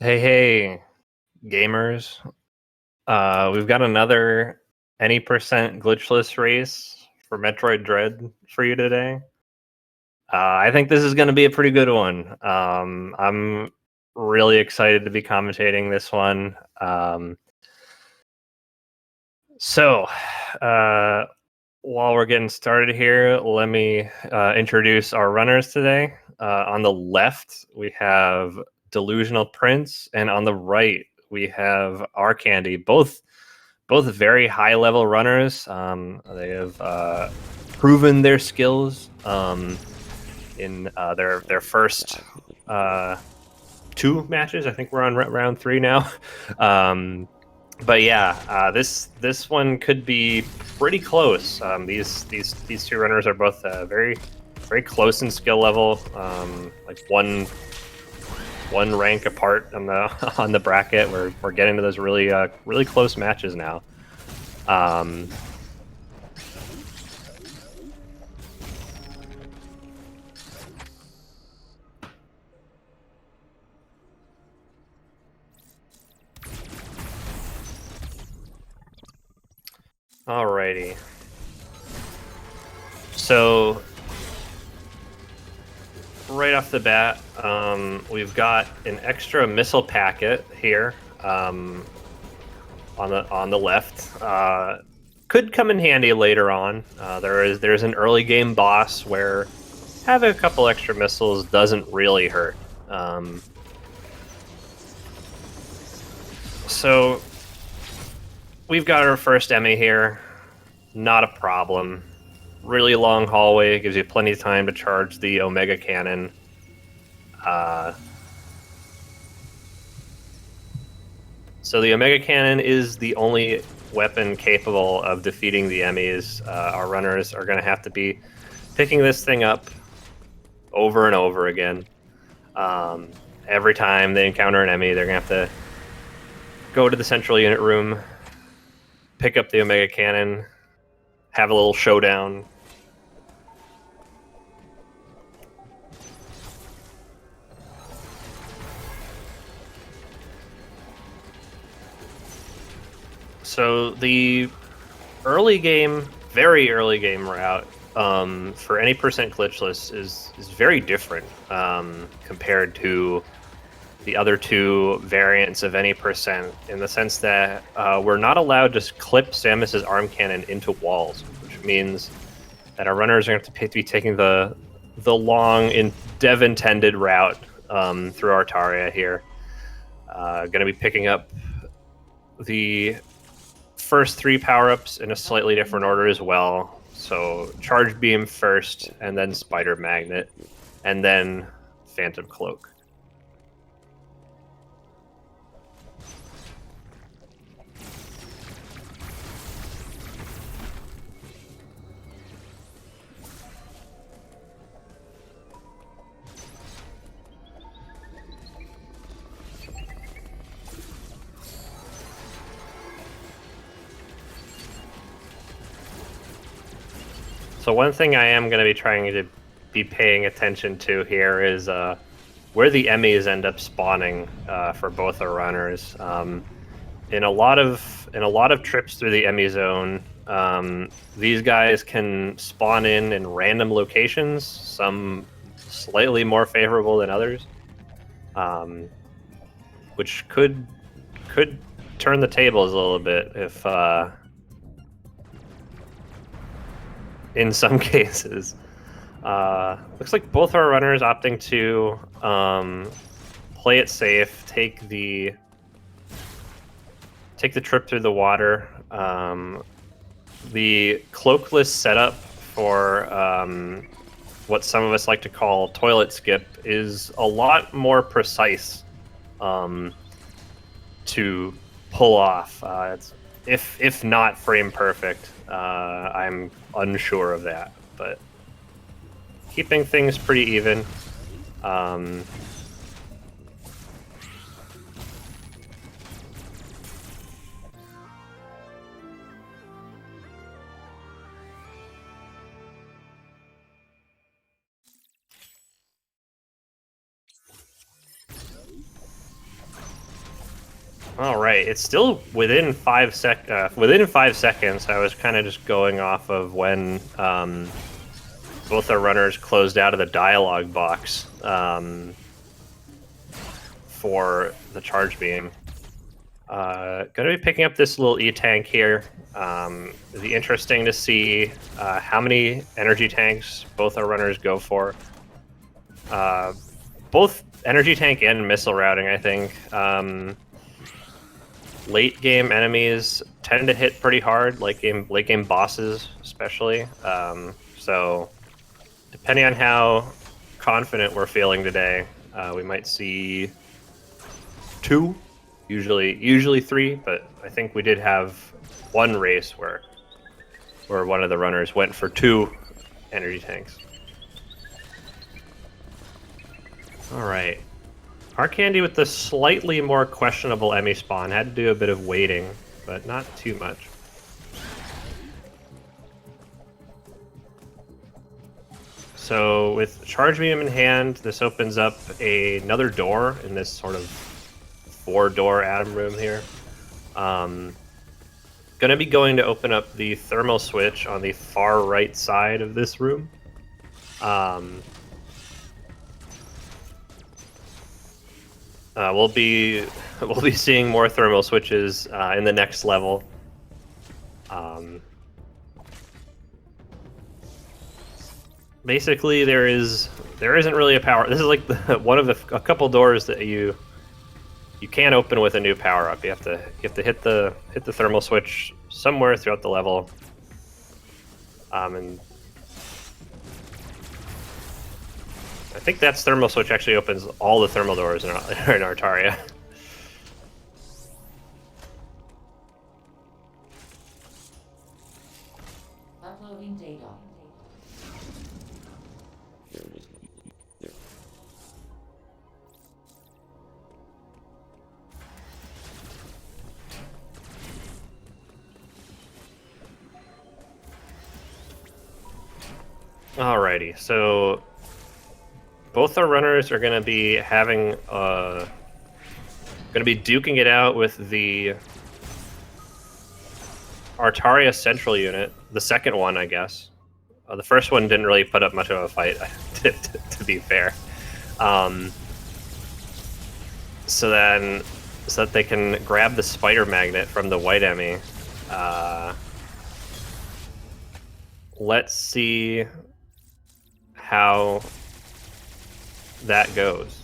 Hey, gamers. We've got another any percent glitchless race for Metroid Dread for you today. I think this is going to be a pretty good one. I'm really excited to be commentating this one. So, uh, while we're getting started here, let me introduce our runners today. On the left, we have DelusionalPrince, and on the right, we have Arkandy. Both very high level runners. They have proven their skills in their first two matches. I think we're on round three now. But yeah, this one could be pretty close. These two runners are both very close in skill level, like one rank apart on the on the bracket. We're getting to those really close matches now. Alrighty. So right off the bat, we've got an extra missile packet here on the left. Could come in handy later on. There's an early game boss where having a couple extra missiles doesn't really hurt. So we've got our first Emmy here. Not a problem. Really long hallway, gives you plenty of time to charge the Omega Cannon. So the Omega Cannon is the only weapon capable of defeating the Emmys. Our runners are going to have to be picking this thing up over and over again. Every time they encounter an Emmy, they're going to have to go to the central unit room, pick up the Omega Cannon, have a little showdown. So the early game, very early game route for any percent glitchless is very different compared to the other two variants of any percent, in the sense that we're not allowed to clip Samus's arm cannon into walls, which means that our runners are going to have to be taking the long dev-intended route through Artaria here. Going to be picking up the first three power-ups in a slightly different order as well. So Charge Beam first, and then Spider Magnet, and then Phantom Cloak. So one thing I am going to be trying to be paying attention to here is where the Emmys end up spawning for both our runners. In a lot of trips through the Emmy zone, these guys can spawn in random locations, some slightly more favorable than others, which could turn the tables a little bit if. In some cases. Looks like both our runners opting to play it safe, take the trip through the water. The cloakless setup for what some of us like to call toilet skip is a lot more precise to pull off. It's if not frame perfect. I'm unsure of that, but keeping things pretty even. All right, it's still within 5 seconds. I was kind of just going off of when both our runners closed out of the dialogue box for the charge beam. Going to be picking up this little E-tank here. It'd be interesting to see how many energy tanks both our runners go for. Both energy tank and missile routing, I think. Late game enemies tend to hit pretty hard, late game bosses especially. So depending on how confident we're feeling today, we might see 2, usually 3, but I think we did have one race where one of the runners went for 2 energy tanks. All right. Arkandy with the slightly more questionable Emmy spawn. Had to do a bit of waiting, but not too much. So with Charge Beam in hand, this opens up another door in this sort of 4-door Atom room here. Gonna be going to open up the thermal switch on the far right side of this room. We'll be seeing more thermal switches in the next level. Basically, there isn't really a power. This is like one of a couple doors that you can't open with a new power up. You have to hit the thermal switch somewhere throughout the level. And I think that thermal switch actually opens all the thermal doors in Artaria. Uploading data. Alrighty, so both our runners are going to be having, duking it out with the Artaria Central unit, the second one, I guess. The first one didn't really put up much of a fight, to be fair. So that they can grab the spider magnet from the white Emmy. Let's see how that goes.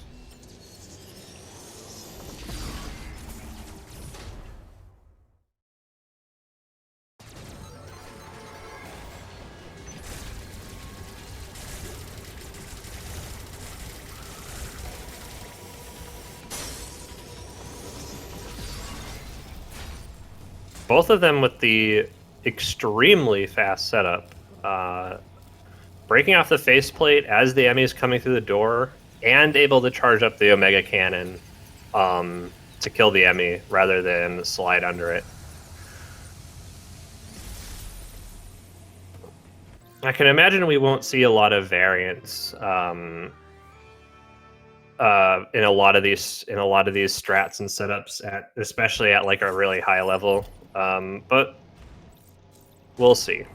Both of them with the extremely fast setup. Breaking off the faceplate as the Emmy is coming through the door, and able to charge up the Omega Cannon to kill the Emmy rather than slide under it. I can imagine we won't see a lot of variance in a lot of these strats and setups especially at like a really high level, but we'll see.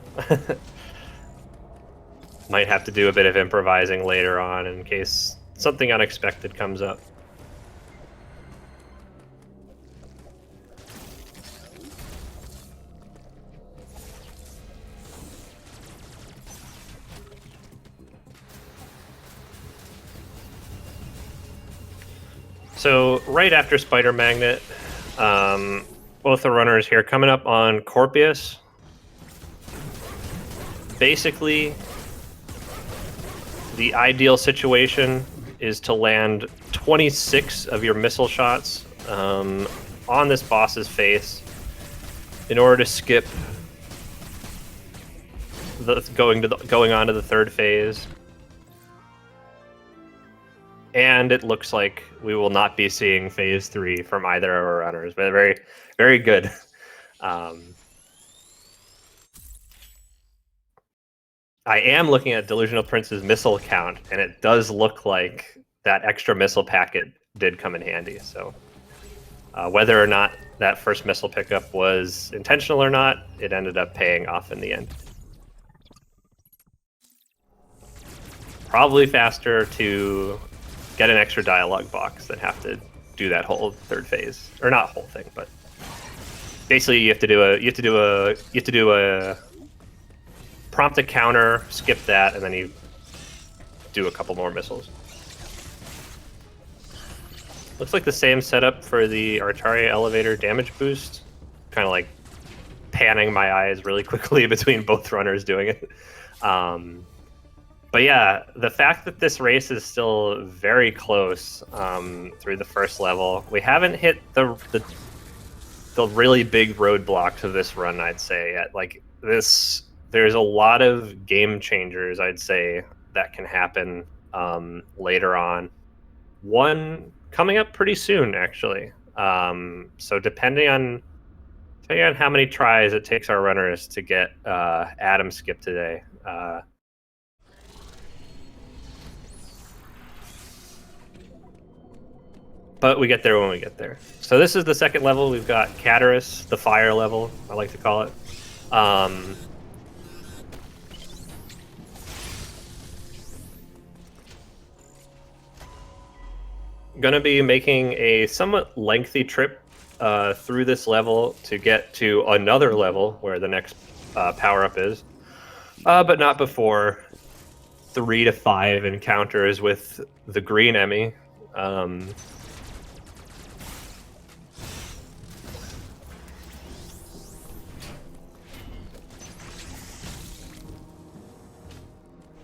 Might have to do a bit of improvising later on in case something unexpected comes up. So right after Spider Magnet, both the runners here coming up on Corpius. Basically, the ideal situation is to land 26 of your missile shots on this boss's face in order to skip going on to the third phase. And it looks like we will not be seeing phase 3 from either of our runners, but very, very good. I am looking at DelusionalPrince's missile count, and it does look like that extra missile packet did come in handy. So Whether or not that first missile pickup was intentional or not, it ended up paying off in the end. Probably faster to get an extra dialogue box than have to do that whole third phase, or not whole thing, but basically you have to do a prompt a counter, skip that, and then you do a couple more missiles. Looks like the same setup for the Artari elevator damage boost. Kind of like panning my eyes really quickly between both runners doing it. But yeah, the fact that this race is still very close through the first level, we haven't hit the really big roadblocks of this run, I'd say, yet. Like this, there's a lot of game changers, I'd say, that can happen later on. One coming up pretty soon, actually. So depending on how many tries it takes our runners to get Adam skip today. But we get there when we get there. So this is the second level. We've got Catarus, the fire level, I like to call it. Gonna be making a somewhat lengthy trip through this level to get to another level where the next power-up is, but not before 3 to 5 encounters with the green Emmy.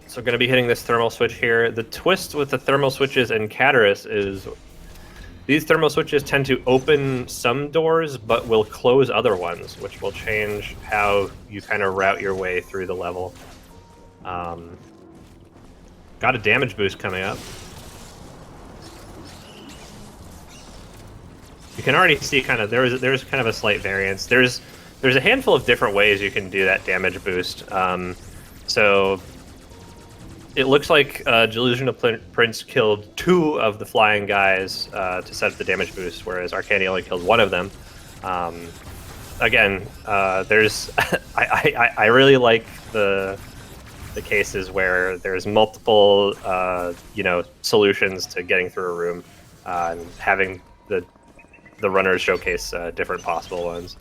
So going to be hitting this thermal switch here. The twist with the thermal switches in Catarus is these thermal switches tend to open some doors, but will close other ones, which will change how you kind of route your way through the level. Got a damage boost coming up. You can already see kind of there's kind of a slight variance. There's a handful of different ways you can do that damage boost. So it looks like DelusionalPrince killed 2 of the flying guys to set up the damage boost, whereas Arkandy only killed 1 of them. Again, there's I really like the cases where there's multiple solutions to getting through a room and having the runners showcase different possible ones.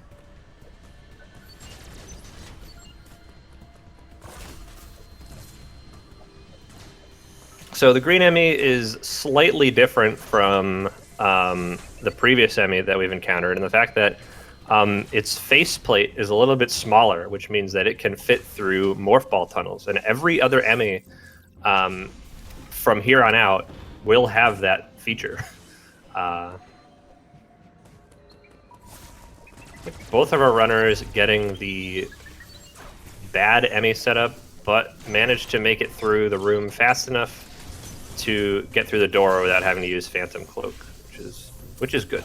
So the green Emmy is slightly different from the previous Emmy that we've encountered, and the fact that its faceplate is a little bit smaller, which means that it can fit through morph ball tunnels. And every other Emmy from here on out will have that feature. Both of our runners getting the bad Emmy setup, but managed to make it through the room fast enough to get through the door without having to use Phantom Cloak, which is good.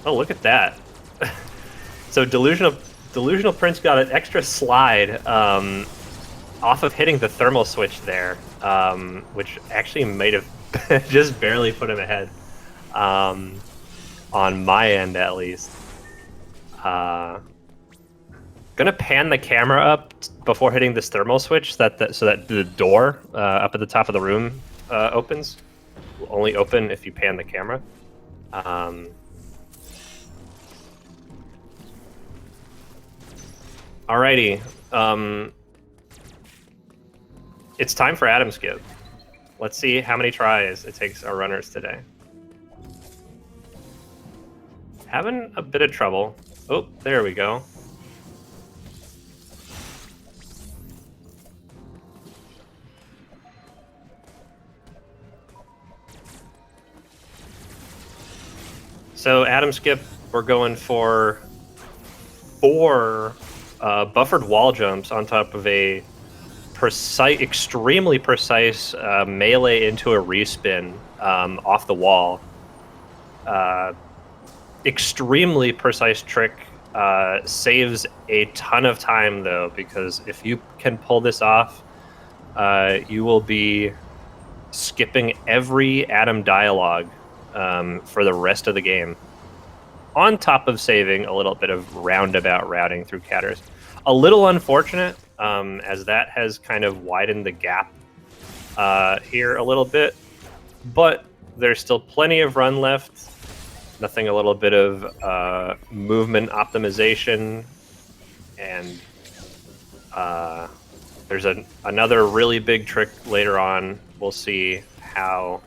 Oh, look at that! So DelusionalPrince got an extra slide off of hitting the thermal switch there, which actually might have just barely put him ahead on my end, at least. Gonna pan the camera up before hitting this thermal switch so that the door up at the top of the room opens. Will only open if you pan the camera. Alrighty. It's time for Adam skip. Let's see how many tries it takes our runners today. Having a bit of trouble. Oh, there we go. So Adam skip, we're going for 4 buffered wall jumps on top of a extremely precise melee into a respin off the wall. Extremely precise trick saves a ton of time, though, because if you can pull this off, you will be skipping every Adam dialogue for the rest of the game, on top of saving a little bit of roundabout routing through Catters. A little unfortunate, as that has kind of widened the gap here a little bit, but there's still plenty of run left. Nothing a little bit of movement optimization, and there's another really big trick later on. We'll see how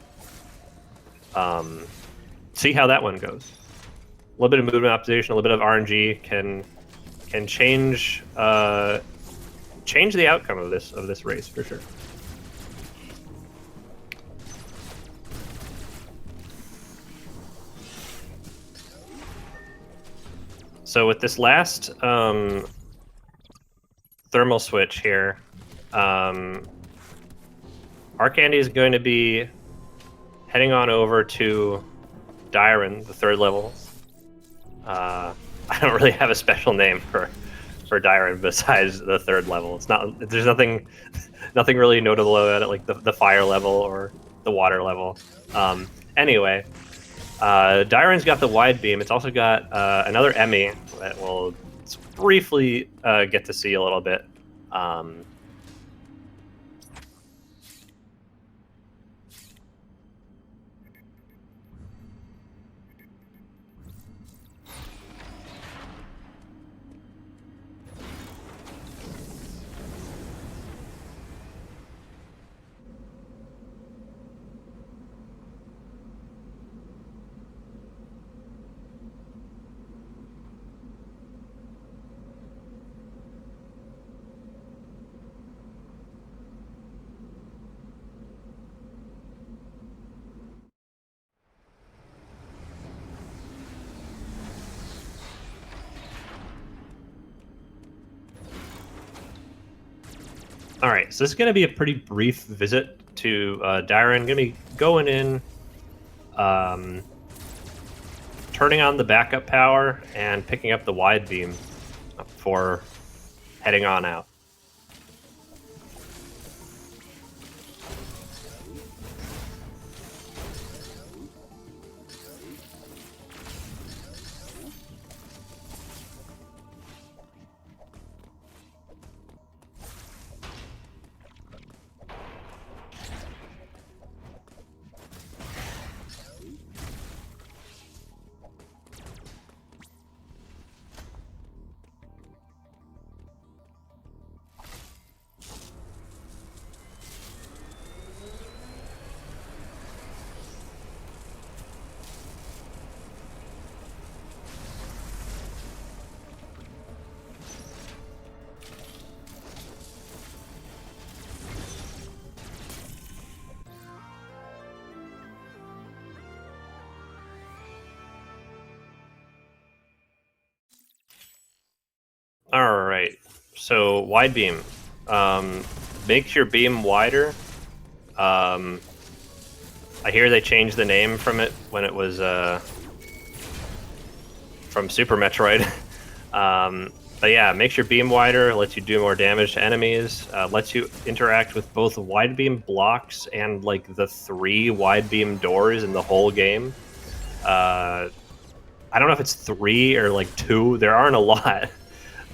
that one goes. A little bit of movement optimization, a little bit of RNG can change the outcome of this race for sure. So with this last thermal switch here, Arkandy is going to be heading on over to Dyron, the 3rd level. I don't really have a special name for Dyron besides the 3rd level. It's not. There's nothing really notable about it, like the fire level or the water level. Anyway. Dyron's got the wide beam. It's also got another Emmy that we'll briefly get to see a little bit. All right, so this is going to be a pretty brief visit to Dyron. Going to be going in, turning on the backup power, and picking up the wide beam before heading on out. All right, so wide beam. Makes your beam wider. I hear they changed the name from it when it was from Super Metroid. But yeah, makes your beam wider, lets you do more damage to enemies, lets you interact with both wide beam blocks and like the 3 wide beam doors in the whole game. I don't know if it's 3 or like 2. There aren't a lot.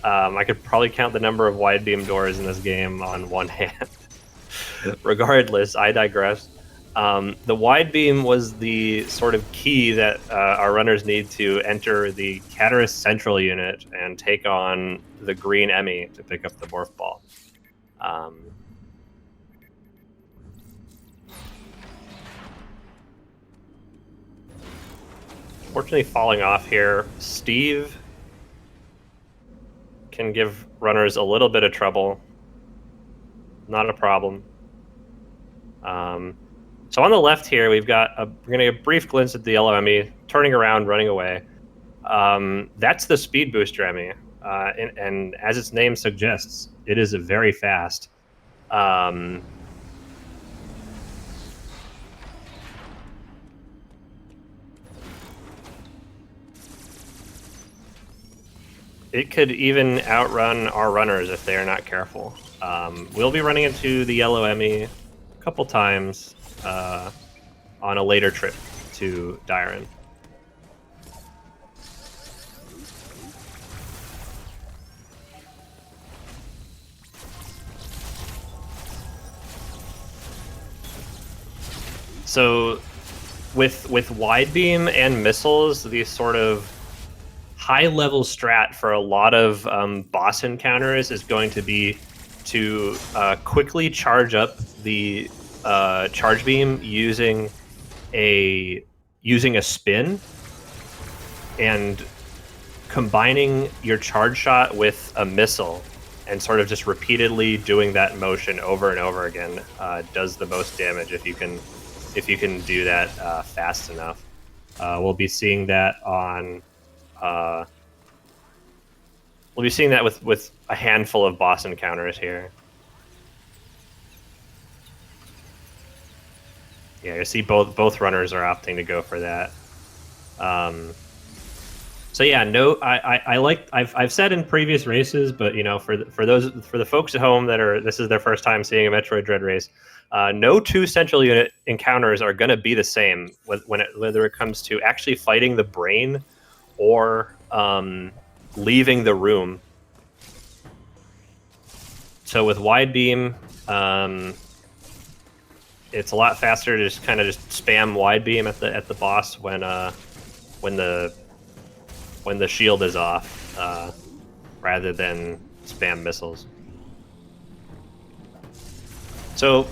I could probably count the number of wide beam doors in this game on one hand. Regardless, I digress. The wide beam was the sort of key that our runners need to enter the Catarus Central unit and take on the green Emmy to pick up the morph ball. Fortunately, falling off here, Steve can give runners a little bit of trouble. Not a problem. So on the left here, we're going to get a brief glimpse at the yellow Emmy, turning around, running away. That's the speed booster Emmy, and as its name suggests, it is very fast. it could even outrun our runners if they are not careful. We'll be running into the yellow Emmy a couple times on a later trip to Dyron. So with wide beam and missiles, these sort of high level strat for a lot of boss encounters is going to be to quickly charge up the charge beam using a spin and combining your charge shot with a missile and sort of just repeatedly doing that motion over and over again does the most damage if you can do that fast enough. We'll be seeing that on with a handful of boss encounters here. Yeah, you see both runners are opting to go for that. So yeah, no, I've said in previous races, but you know, for the folks at home this is their first time seeing a Metroid Dread race, no two central unit encounters are going to be the same whether it comes to actually fighting the brain or leaving the room. So with wide beam, it's a lot faster to just kind of spam wide beam at the boss when the shield is off, rather than spam missiles. So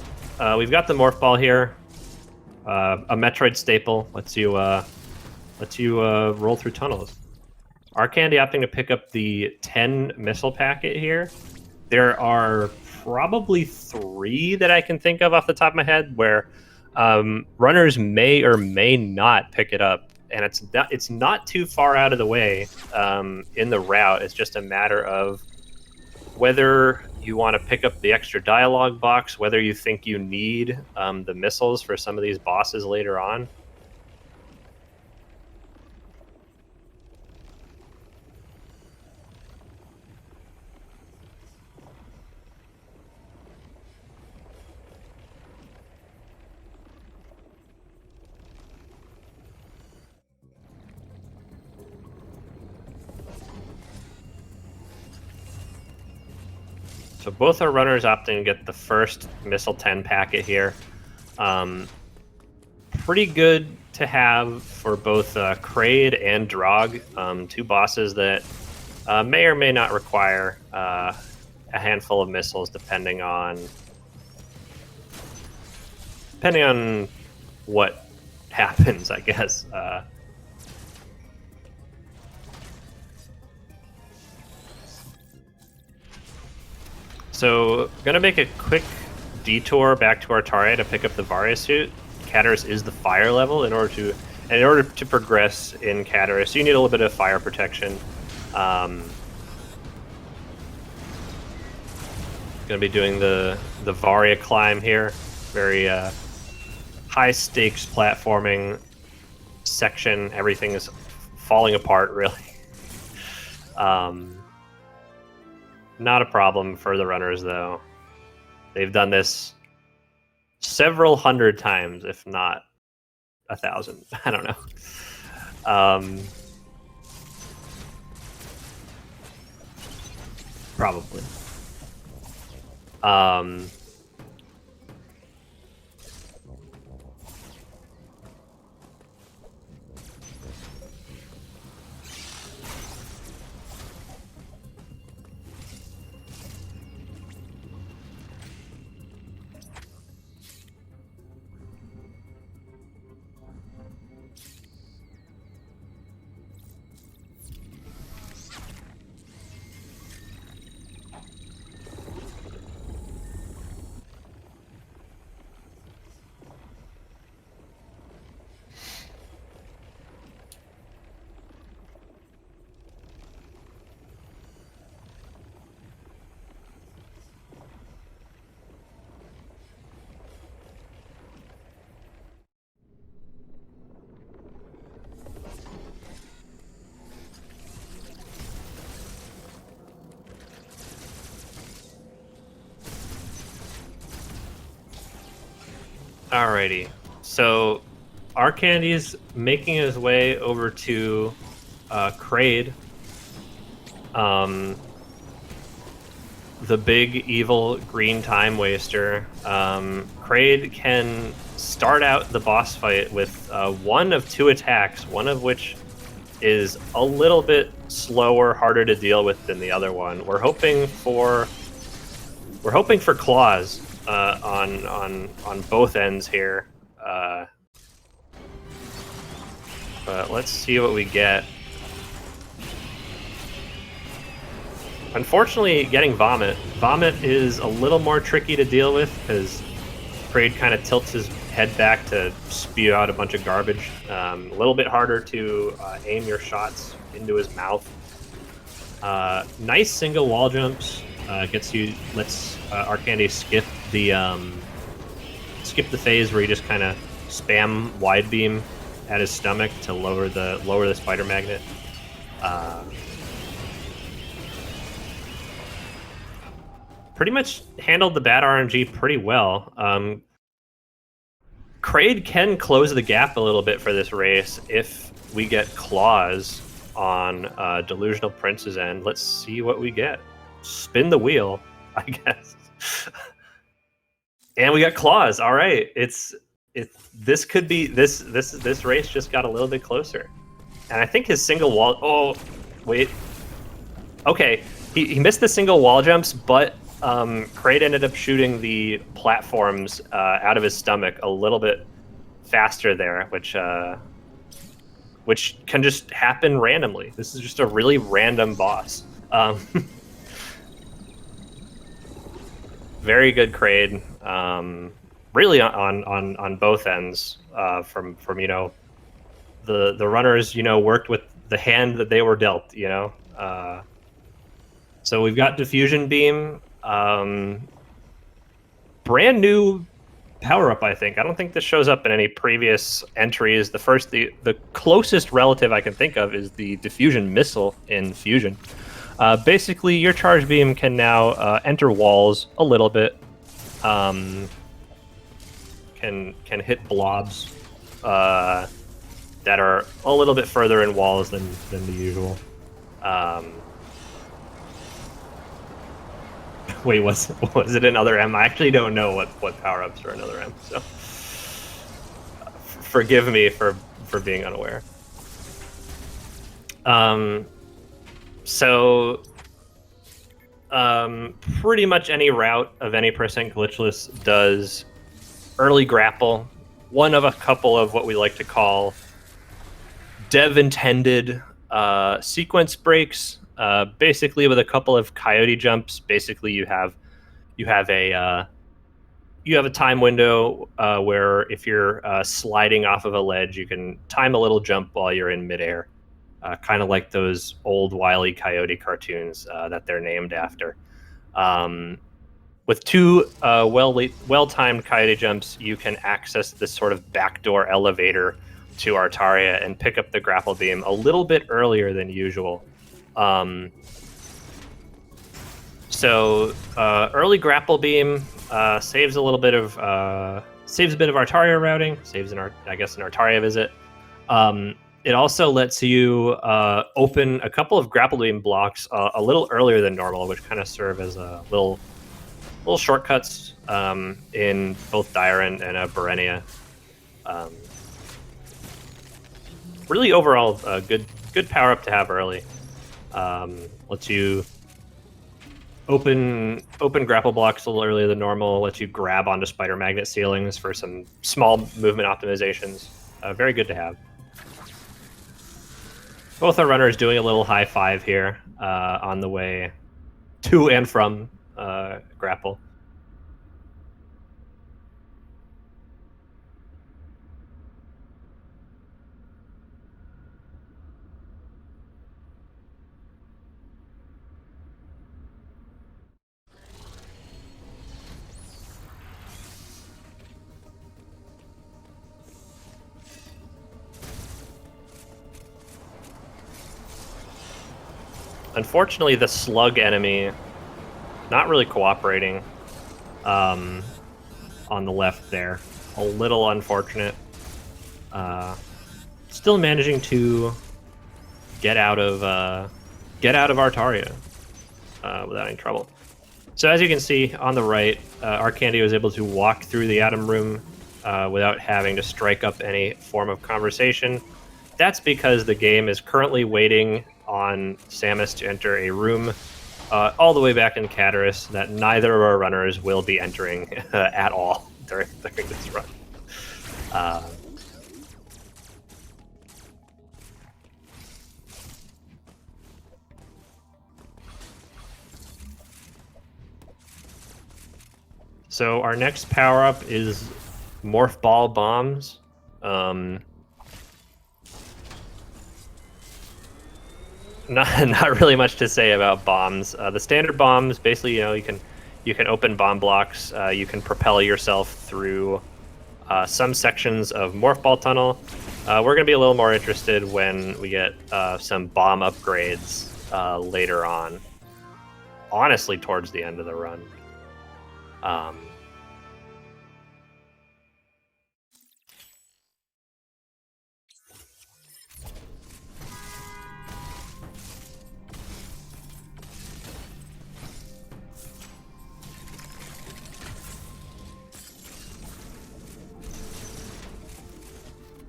we've got the morph ball here, a Metroid staple. Lets you roll through tunnels. Arkandy opting to pick up the 10 missile packet here. There are probably 3 that I can think of off the top of my head where runners may or may not pick it up, and it's not too far out of the way in the route. It's just a matter of whether you want to pick up the extra dialogue box, whether you think you need the missiles for some of these bosses later on. So both our runners opting to get the first Missile 10 packet here. Pretty good to have for both Kraid and Drog, 2 bosses that may or may not require a handful of missiles depending on what happens, I guess. So, gonna make a quick detour back to Artaria to pick up the Varia suit. Cataris is the fire level. In order to progress in Cataris, you need a little bit of fire protection. Gonna be doing the Varia climb here. Very high stakes platforming section. Everything is falling apart, really. Not a problem for the runners, though. They've done this several hundred times, if not 1,000. I don't know. Probably. Alrighty. So Arkandy's making his way over to Kraid. The big evil green time waster. Kraid can start out the boss fight with one of two attacks, one of which is a little bit slower, harder to deal with than the other one. We're hoping for claws on both ends here. But let's see what we get. Unfortunately, getting Vomit. Vomit is a little more tricky to deal with because Kraid kind of tilts his head back to spew out a bunch of garbage. A little bit harder to aim your shots into his mouth. Nice single wall jumps. Lets Arkandy skip the phase where you just kind of spam wide beam at his stomach to lower the spider magnet. Pretty much handled the bad RNG pretty well. Kraid can close the gap a little bit for this race if we get claws on DelusionalPrince's end. Let's see what we get. Spin the wheel, I guess. And we got claws. All right, this could be this race just got a little bit closer, and I think his single wall. Oh, wait. Okay, he missed the single wall jumps, but Kraid ended up shooting the platforms out of his stomach a little bit faster there, which can just happen randomly. This is just a really random boss. Very good Kraid. Really on both ends. From the runners worked with the hand that they were dealt. So we've got Diffusion Beam. Brand new power-up, I think. I don't think this shows up in any previous entries. The closest relative I can think of is the Diffusion Missile in Fusion. Basically, your charge beam can now enter walls a little bit. Can hit blobs that are a little bit further in walls than the usual. Wait, was it another M? I actually don't know what power-ups are another M, so forgive me for being unaware. Pretty much any route of any percent glitchless does early grapple. One of a couple of what we like to call dev-intended sequence breaks. Basically, with a couple of coyote jumps, basically you have a time window where if you're sliding off of a ledge, you can time a little jump while you're in midair, kind of like those old Wile E. Coyote cartoons that they're named after. With two well-timed coyote jumps, you can access this sort of backdoor elevator to Artaria and pick up the grapple beam a little bit earlier than usual. Early grapple beam saves a bit of Artaria routing, saves an Artaria visit. It also lets you open a couple of grapple beam blocks a little earlier than normal, which kind of serve as a little shortcuts in both Dyrant and Berenia. Really, overall, a good power up to have early. Lets you open grapple blocks a little earlier than normal. Lets you grab onto spider magnet ceilings for some small movement optimizations. Very good to have. Both our runners doing a little high five here on the way to and from grapple. Unfortunately, the slug enemy not really cooperating on the left there. a little unfortunate. Still managing to get out of Artaria without any trouble. So as you can see on the right, Arkandy was able to walk through the Atom Room without having to strike up any form of conversation. That's because the game is currently waiting on Samus to enter a room all the way back in Cataris that neither of our runners will be entering at all during this run. So our next power-up is Morph Ball Bombs. Not really much to say about bombs. The standard bombs, basically, you can open bomb blocks. You can propel yourself through some sections of Morph Ball Tunnel. We're going to be a little more interested when we get some bomb upgrades later on. Honestly, towards the end of the run.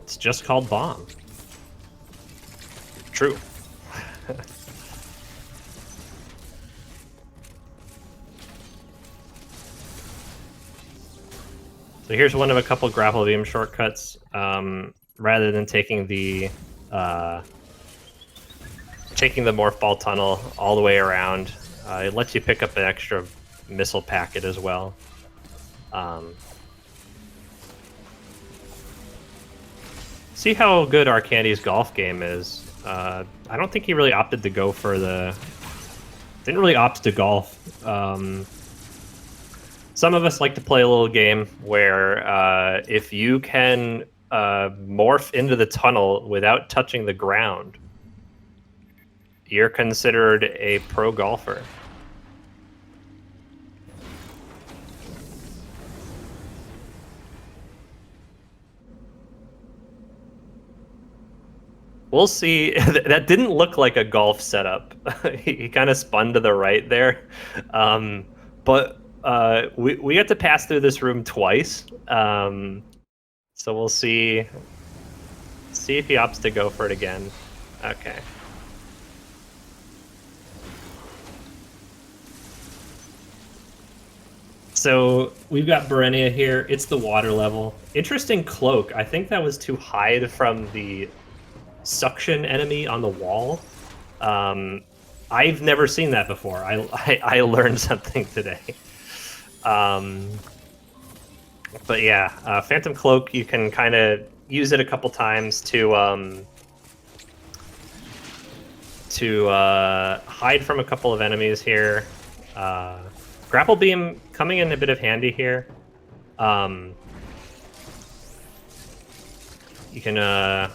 It's just called bomb. True. So here's one of a couple grapple beam shortcuts. Rather than taking the Morph Ball Tunnel all the way around, it lets you pick up an extra missile packet as well. See how good Arkandy's golf game is. I don't think he really opted to go for didn't really opt to golf. Some of us like to play a little game where if you can morph into the tunnel without touching the ground, you're considered a pro golfer. We'll see. That didn't look like a golf setup. He kind of spun to the right there. But we got to pass through this room twice. So we'll see if he opts to go for it again. Okay. So we've got Berenia here. It's the water level. Interesting cloak. I think that was to hide from the suction enemy on the wall. I've never seen that before. I learned something today. But yeah, Phantom Cloak, you can kind of use it a couple times to hide from a couple of enemies here. Grapple Beam coming in a bit of handy here. You can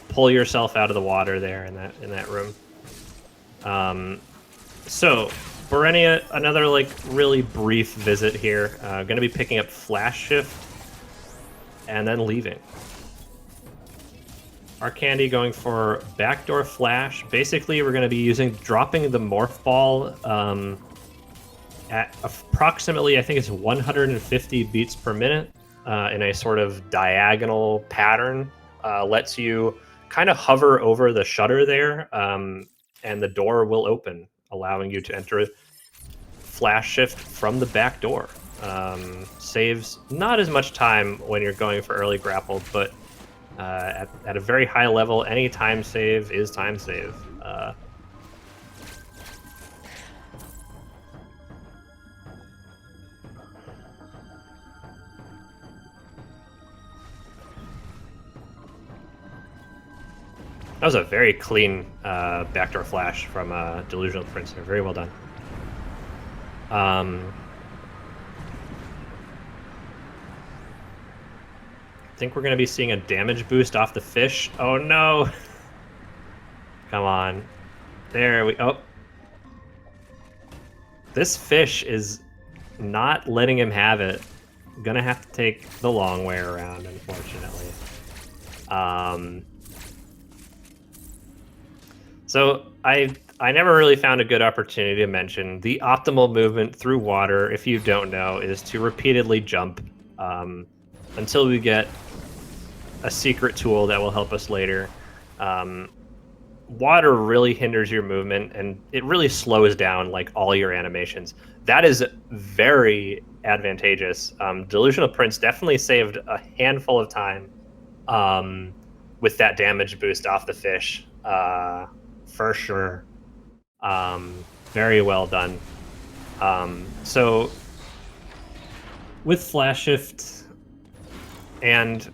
pull yourself out of the water there in that room. So Berenia, another like really brief visit here. Going to be picking up Flash Shift and then leaving. Arkandy going for Backdoor Flash. Basically, we're going to be dropping the Morph Ball at approximately, I think it's 150 beats per minute in a sort of diagonal pattern. Lets you kind of hover over the shutter there, and the door will open, allowing you to enter Flash Shift from the back door. Saves not as much time when you're going for early grapple, but at a very high level, any time save is time save. That was a very clean backdoor flash from DelusionalPrince. Very well done. I think we're going to be seeing a damage boost off the fish. Oh no! Come on. There we... Oh. This fish is not letting him have it. gonna have to take the long way around, unfortunately. So I never really found a good opportunity to mention the optimal movement through water, if you don't know, is to repeatedly jump until we get a secret tool that will help us later. Water really hinders your movement, and it really slows down like all your animations. That is very advantageous. Delusional Prince definitely saved a handful of time with that damage boost off the fish, for sure. Very well done. So with Flash Shift and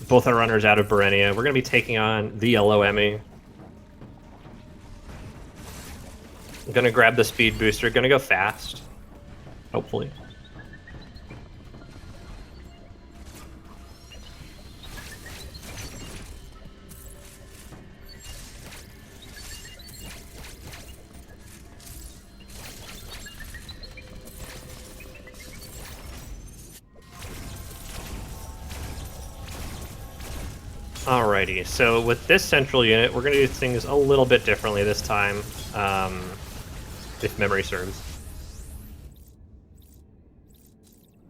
both our runners out of Berenia, we're going to be taking on the yellow Emmy. I'm going to grab the speed booster, going to go fast, hopefully. Alrighty, so with this central unit, we're going to do things a little bit differently this time, if memory serves.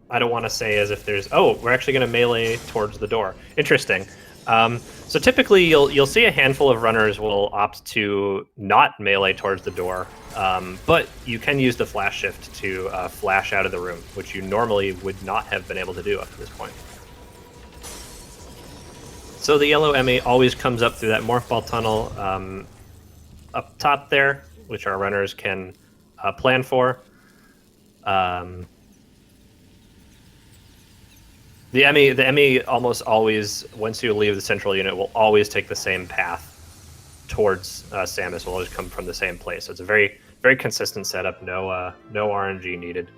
I don't want to say as if there's... Oh, we're actually going to melee towards the door. Interesting. So typically, you'll see a handful of runners will opt to not melee towards the door, but you can use the flash shift to flash out of the room, which you normally would not have been able to do up to this point. So the yellow Emmy always comes up through that morph ball tunnel up top there, which our runners can plan for. The Emmy almost always, once you leave the central unit, will always take the same path towards Samus. Will always come from the same place. So it's a very, very consistent setup. No RNG needed.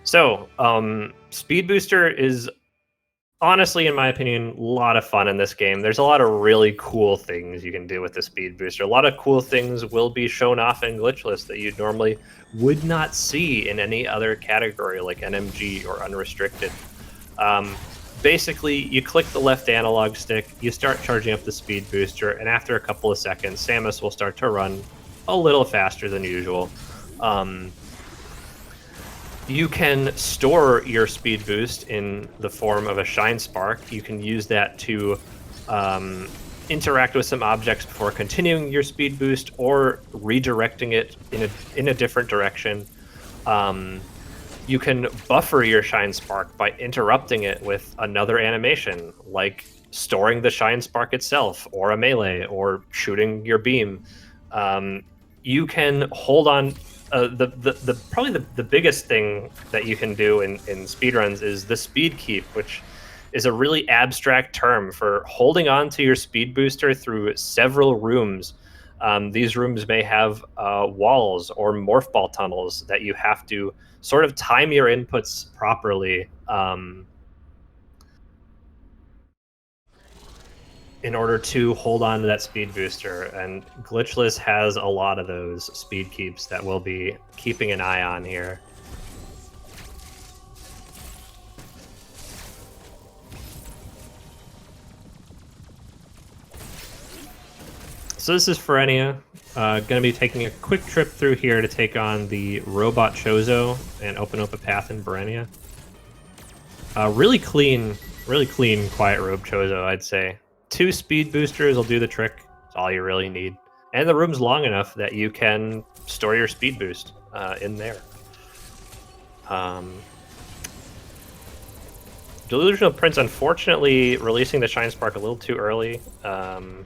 So Speed Booster is, honestly, in my opinion, a lot of fun in this game. There's a lot of really cool things you can do with the Speed Booster. A lot of cool things will be shown off in Glitchless that you normally would not see in any other category like NMG or Unrestricted. Basically, you click the left analog stick, you start charging up the Speed Booster, and after a couple of seconds, Samus will start to run a little faster than usual. You can store your speed boost in the form of a Shine Spark. You can use that to interact with some objects before continuing your speed boost or redirecting it in a different direction. You can buffer your Shine Spark by interrupting it with another animation, like storing the Shine Spark itself, or a melee, or shooting your beam. You can hold on. Probably the biggest thing that you can do in speedruns is the speed keep, which is a really abstract term for holding on to your speed booster through several rooms. These rooms may have walls or morph ball tunnels that you have to sort of time your inputs properly in order to hold on to that speed booster. And Glitchless has a lot of those speed keeps that we'll be keeping an eye on here. So this is Ferenia. Going to be taking a quick trip through here to take on the Robot Chozo and open up a path in Berenia. Really clean, Quiet Robe Chozo, I'd say. 2 speed boosters will do the trick. That's all you really need. And the room's long enough that you can store your speed boost in there. Delusional Prince, unfortunately, releasing the Shine Spark a little too early. Gonna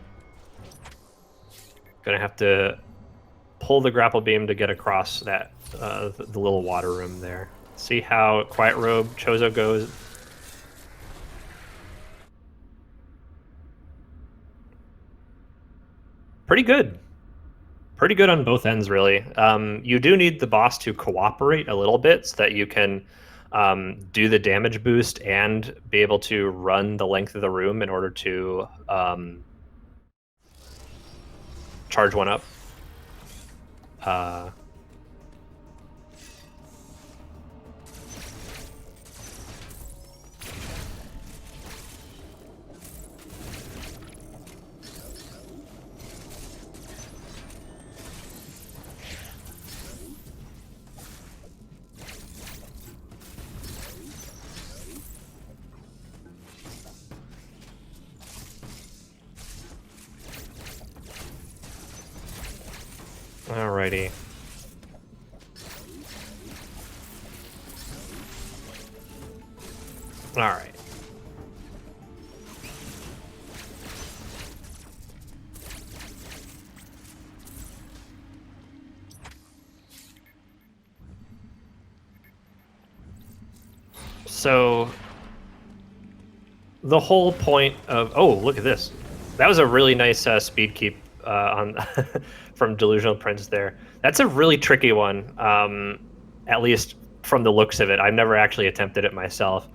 have to pull the grapple beam to get across that the little water room there. See how Quiet Robe Chozo goes. Pretty good on both ends, really. You do need the boss to cooperate a little bit so that you can do the damage boost and be able to run the length of the room in order to charge one up. Alrighty. Alright. So the whole point of look at this. That was a really nice speed keep on from DelusionalPrince there. That's a really tricky one, at least from the looks of it. I've never actually attempted it myself.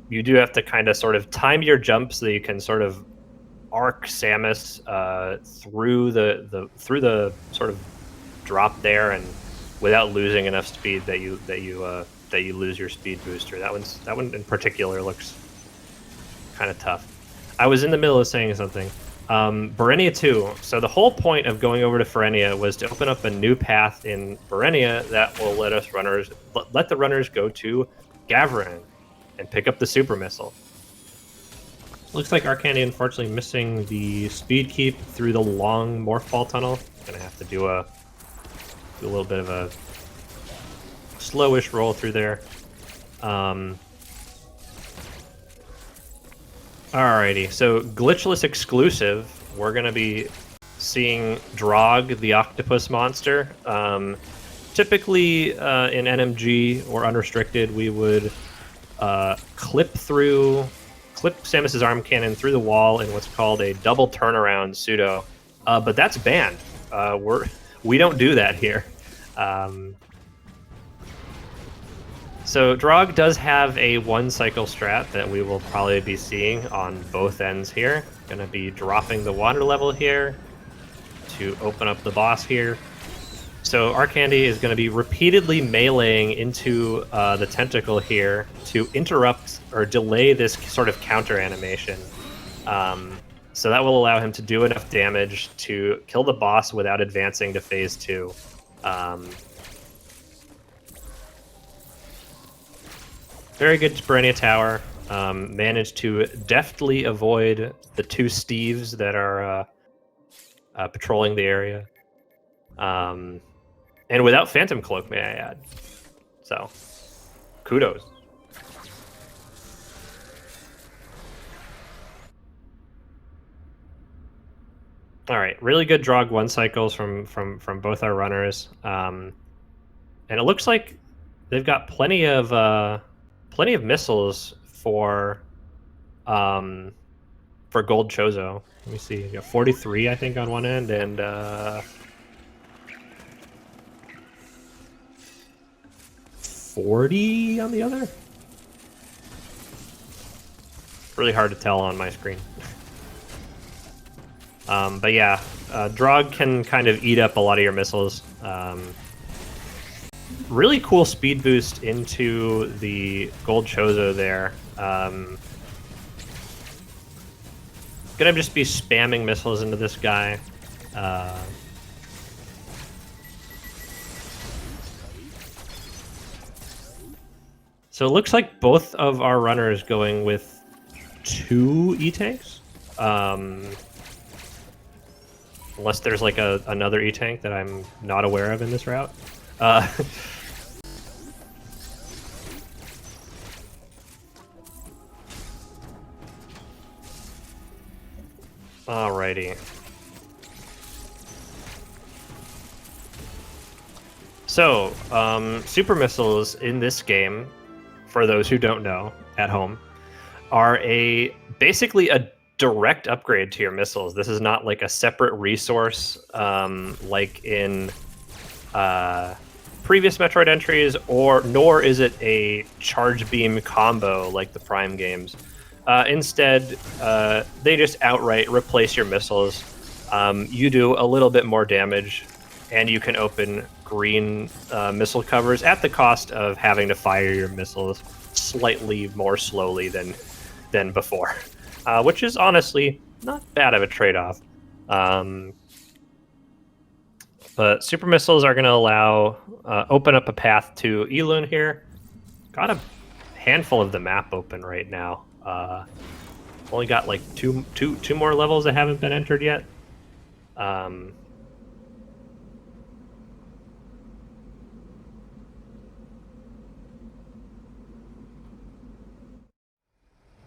You do have to kind of sort of time your jump so that you can sort of arc Samus through the sort of drop there, and without losing enough speed that you lose your speed booster. That one in particular looks kind of tough. I was in the middle of saying something. Berenia 2. So the whole point of going over to Ferenia was to open up a new path in Berenia that will let the runners go to Gavrin and pick up the super missile. Looks like Arkandy unfortunately missing the speed keep through the long morph ball tunnel. Gonna have to do a little bit of a slowish roll through there. Alrighty, so glitchless exclusive. We're gonna be seeing Drog, the octopus monster. Typically in NMG or unrestricted, we would clip Samus's arm cannon through the wall in what's called a double turnaround pseudo, but that's banned. We don't do that here. So Drog does have a one-cycle strat that we will probably be seeing on both ends here. Gonna be dropping the water level here to open up the boss here. So Arkandy is going to be repeatedly meleeing into the tentacle here to interrupt or delay this sort of counter animation. So that will allow him to do enough damage to kill the boss without advancing to phase 2. Very good Berenia Tower. Managed to deftly avoid the 2 Steves that are patrolling the area. And without Phantom Cloak, may I add. So, kudos. All right, really good Drog 1 cycles from both our runners, and it looks like they've got plenty of missiles for Gold Chozo. Let me see, you got 43, I think, on one end, and 40 on the other? Really hard to tell on my screen. But yeah, Drog can kind of eat up a lot of your missiles. Really cool speed boost into the Gold Chozo there. Gonna just be spamming missiles into this guy. So it looks like both of our runners going with 2 E-tanks. Unless there's like another E-tank that I'm not aware of in this route. Alrighty. So, super missiles in this game, for those who don't know at home, are basically a direct upgrade to your missiles. This is not like a separate resource like in previous Metroid entries, nor is it a charge beam combo like the Prime games. Instead, they just outright replace your missiles. You do a little bit more damage, and you can open green missile covers at the cost of having to fire your missiles slightly more slowly than before, which is honestly not bad of a trade-off. But super missiles are going to allow open up a path to Elun here. Got a handful of the map open right now. Only got like two more levels that haven't been entered yet.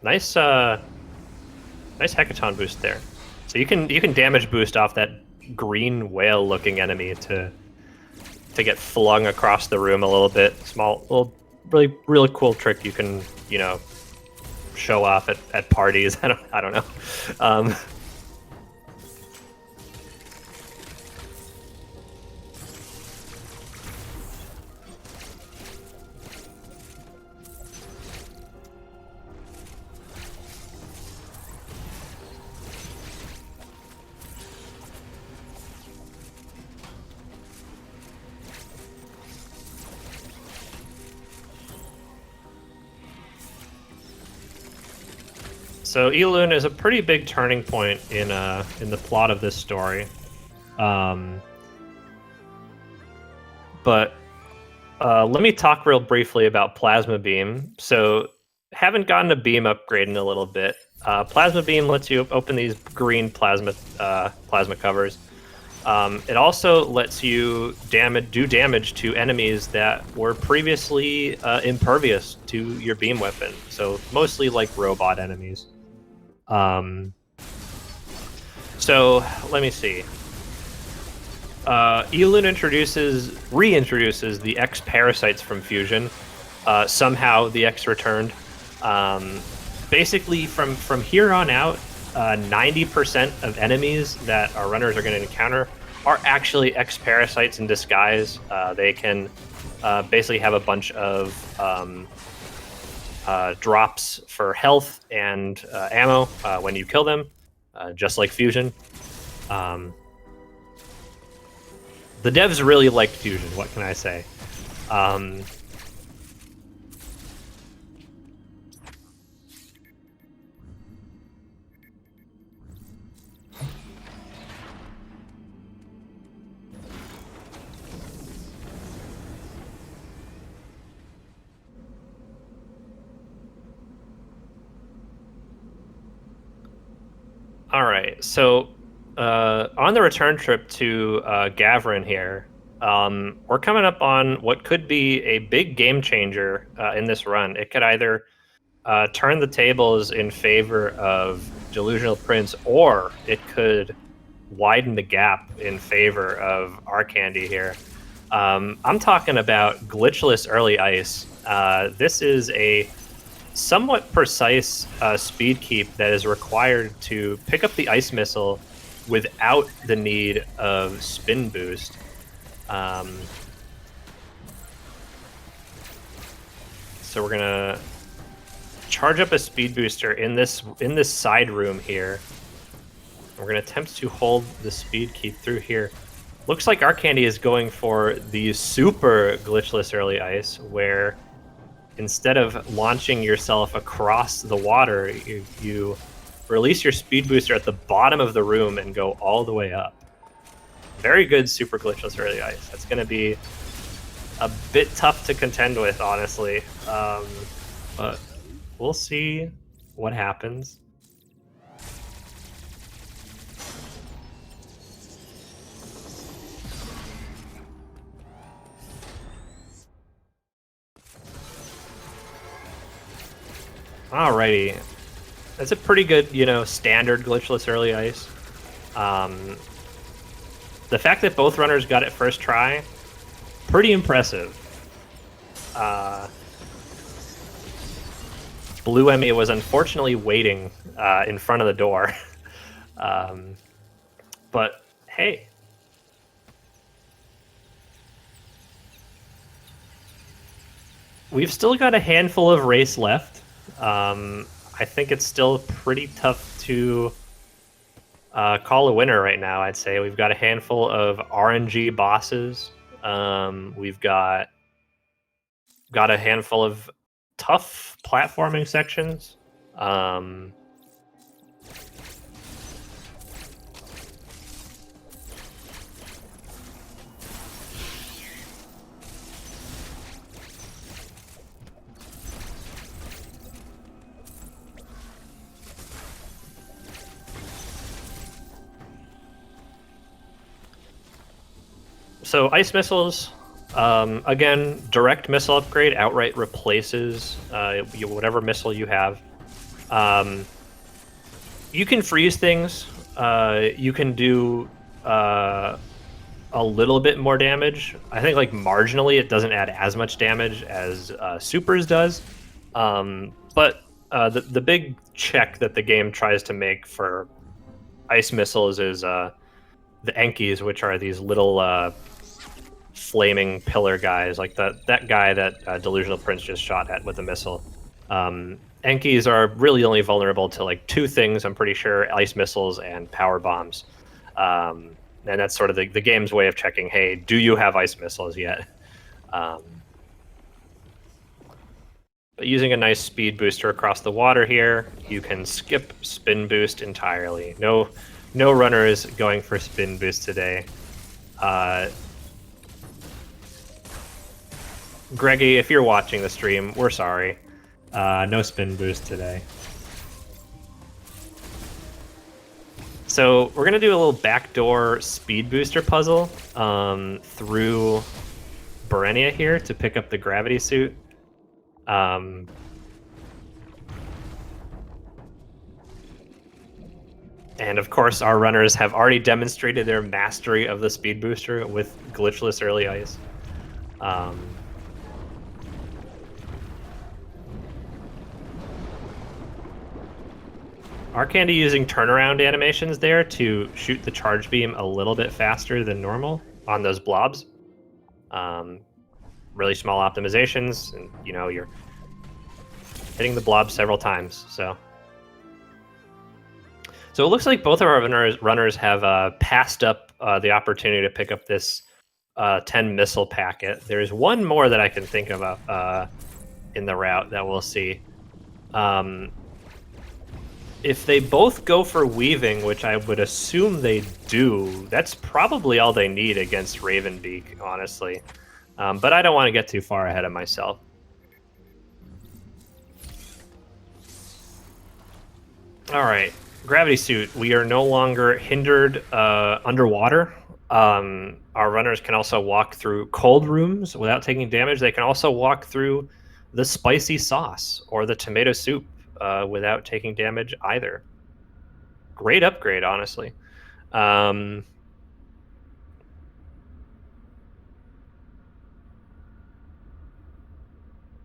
Nice, nice hecaton boost there. So you can damage boost off that green whale-looking enemy to get flung across the room a little bit. Small, little, really cool trick you can, you know, show off at parties. I don't know. So Elun is a pretty big turning point in the plot of this story, but let me talk real briefly about Plasma Beam. So haven't gotten a beam upgrade in a little bit. Plasma Beam lets you open these green plasma covers. It also lets you do damage to enemies that were previously impervious to your beam weapon. So mostly like robot enemies. So let me see. Elun reintroduces the X parasites from Fusion. Somehow the X returned. Basically, from here on out, 90% of enemies that our runners are going to encounter are actually X parasites in disguise. They can basically have a bunch of drops for health and ammo when you kill them, just like Fusion. The devs really liked Fusion, what can I say? All right, so on the return trip to Gavrin here, we're coming up on what could be a big game changer in this run. It could either turn the tables in favor of DelusionalPrince, or it could widen the gap in favor of Arkandy here. I'm talking about glitchless early ice. This is a somewhat precise speed keep that is required to pick up the ice missile without the need of spin boost. So we're gonna charge up a speed booster in this side room here. We're gonna attempt to hold the speed keep through here. Looks like Arkandy is going for the super glitchless early ice, where instead of launching yourself across the water, you release your speed booster at the bottom of the room and go all the way up. Very good super glitchless early ice. That's going to be a bit tough to contend with, honestly. But we'll see what happens. Alrighty. That's a pretty good, standard glitchless early ice. The fact that both runners got it first try, pretty impressive. Blue Emmy was unfortunately waiting in front of the door. But hey. We've still got a handful of race left. I think it's still pretty tough to call a winner right now, I'd say. We've got a handful of RNG bosses. We've got a handful of tough platforming sections. So ice missiles, again, direct missile upgrade outright replaces whatever missile you have. You can freeze things. You can do a little bit more damage. I think like marginally it doesn't add as much damage as supers does. But the big check that the game tries to make for ice missiles is the Enkis, which are these little flaming pillar guys, like that guy that DelusionalPrince just shot at with a missile. Enkis are really only vulnerable to like two things, I'm pretty sure: ice missiles and power bombs. And that's sort of the game's way of checking, hey, do you have ice missiles yet? But using a nice speed booster across the water here, you can skip spin boost entirely. No runner is going for spin boost today. Greggy, if you're watching the stream, we're sorry. No spin boost today. So we're going to do a little backdoor speed booster puzzle through Berenia here to pick up the gravity suit. And of course, our runners have already demonstrated their mastery of the speed booster with glitchless early ice. Arkandy using turnaround animations there to shoot the charge beam a little bit faster than normal on those blobs. Really small optimizations, and you know, you're hitting the blob several times. So it looks like both of our runners have passed up the opportunity to pick up this 10 missile packet. There's one more that I can think of in the route that we'll see. If they both go for weaving, which I would assume they do, that's probably all they need against Ravenbeak, honestly. But I don't want to get too far ahead of myself. All right, gravity suit. We are no longer hindered underwater. Our runners can also walk through cold rooms without taking damage. They can also walk through the spicy sauce or the tomato soup without taking damage either. Great upgrade, honestly.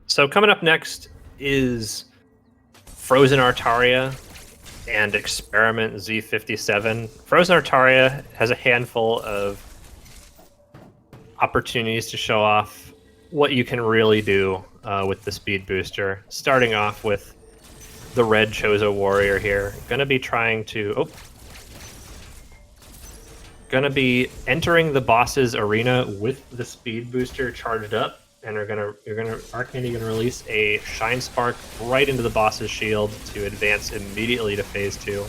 So coming up next is Frozen Artaria and Experiment Z57. Frozen Artaria has a handful of opportunities to show off what you can really do with the speed booster. Starting off with the red Chozo warrior here. Gonna be trying to gonna be entering the boss's arena with the speed booster charged up, and Arkandy gonna release a Shine Spark right into the boss's shield to advance immediately to phase 2.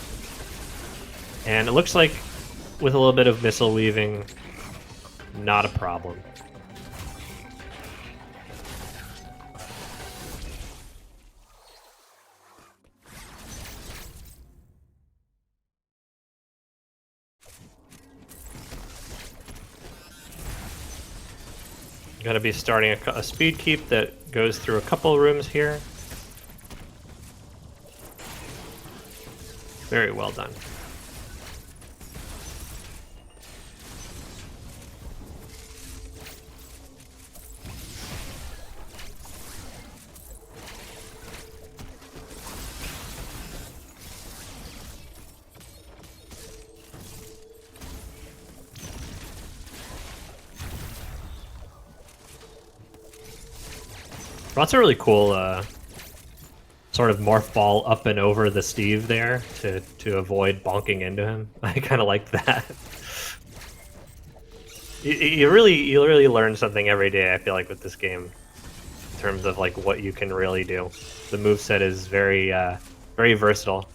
And it looks like with a little bit of missile weaving, not a problem. Going to be starting a speed keep that goes through a couple rooms here. Very well done. Lots of really cool sort of morph ball up and over the Steve there to avoid bonking into him. I kind of liked that. You really learn something every day, I feel like, with this game in terms of like what you can really do. The moveset is very very versatile.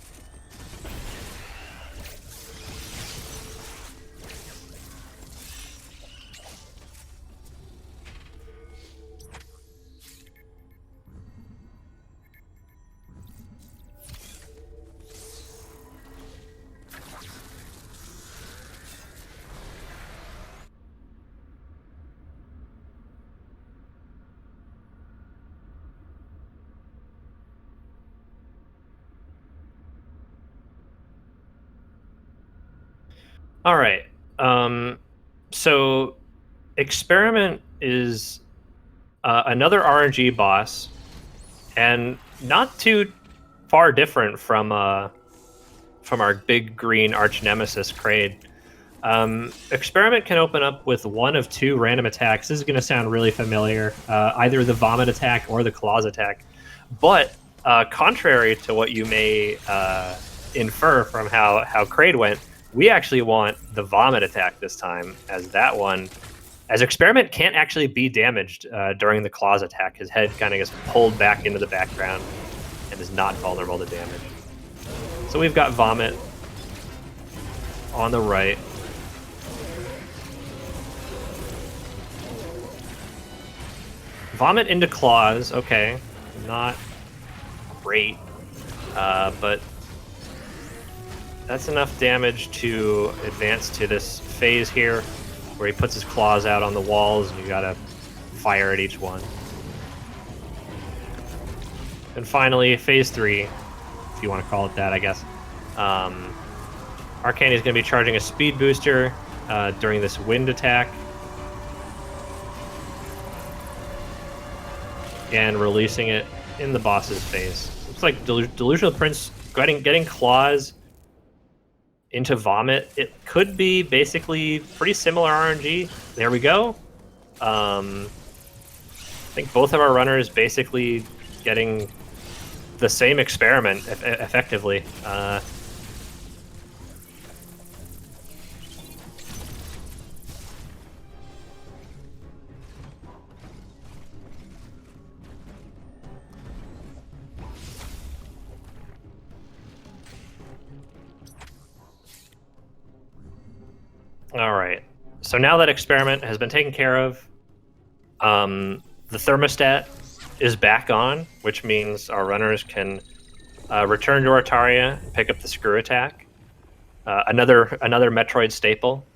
All right. So Experiment is another RNG boss, and not too far different from our big green arch nemesis Kraid. Experiment can open up with one of two random attacks. This is going to sound really familiar, either the vomit attack or the claws attack. But contrary to what you may infer from how Kraid went, we actually want the vomit attack this time, as that one, as Experiment can't actually be damaged during the claws attack. His head kind of gets pulled back into the background and is not vulnerable to damage. So we've got Vomit on the right. Vomit into Claws, okay. Not great, but that's enough damage to advance to this phase here, where he puts his claws out on the walls and you gotta fire at each one. And finally, phase 3, if you want to call it that, I guess. Arkandy is going to be charging a speed booster during this wind attack, and releasing it in the boss's face. Looks like DelusionalPrince getting claws into Vomit. It could be basically pretty similar RNG. There we go. I think both of our runners basically getting the same experiment effectively. All right. So now that experiment has been taken care of, the thermostat is back on, which means our runners can return to Artaria and pick up the screw attack. Another Metroid staple.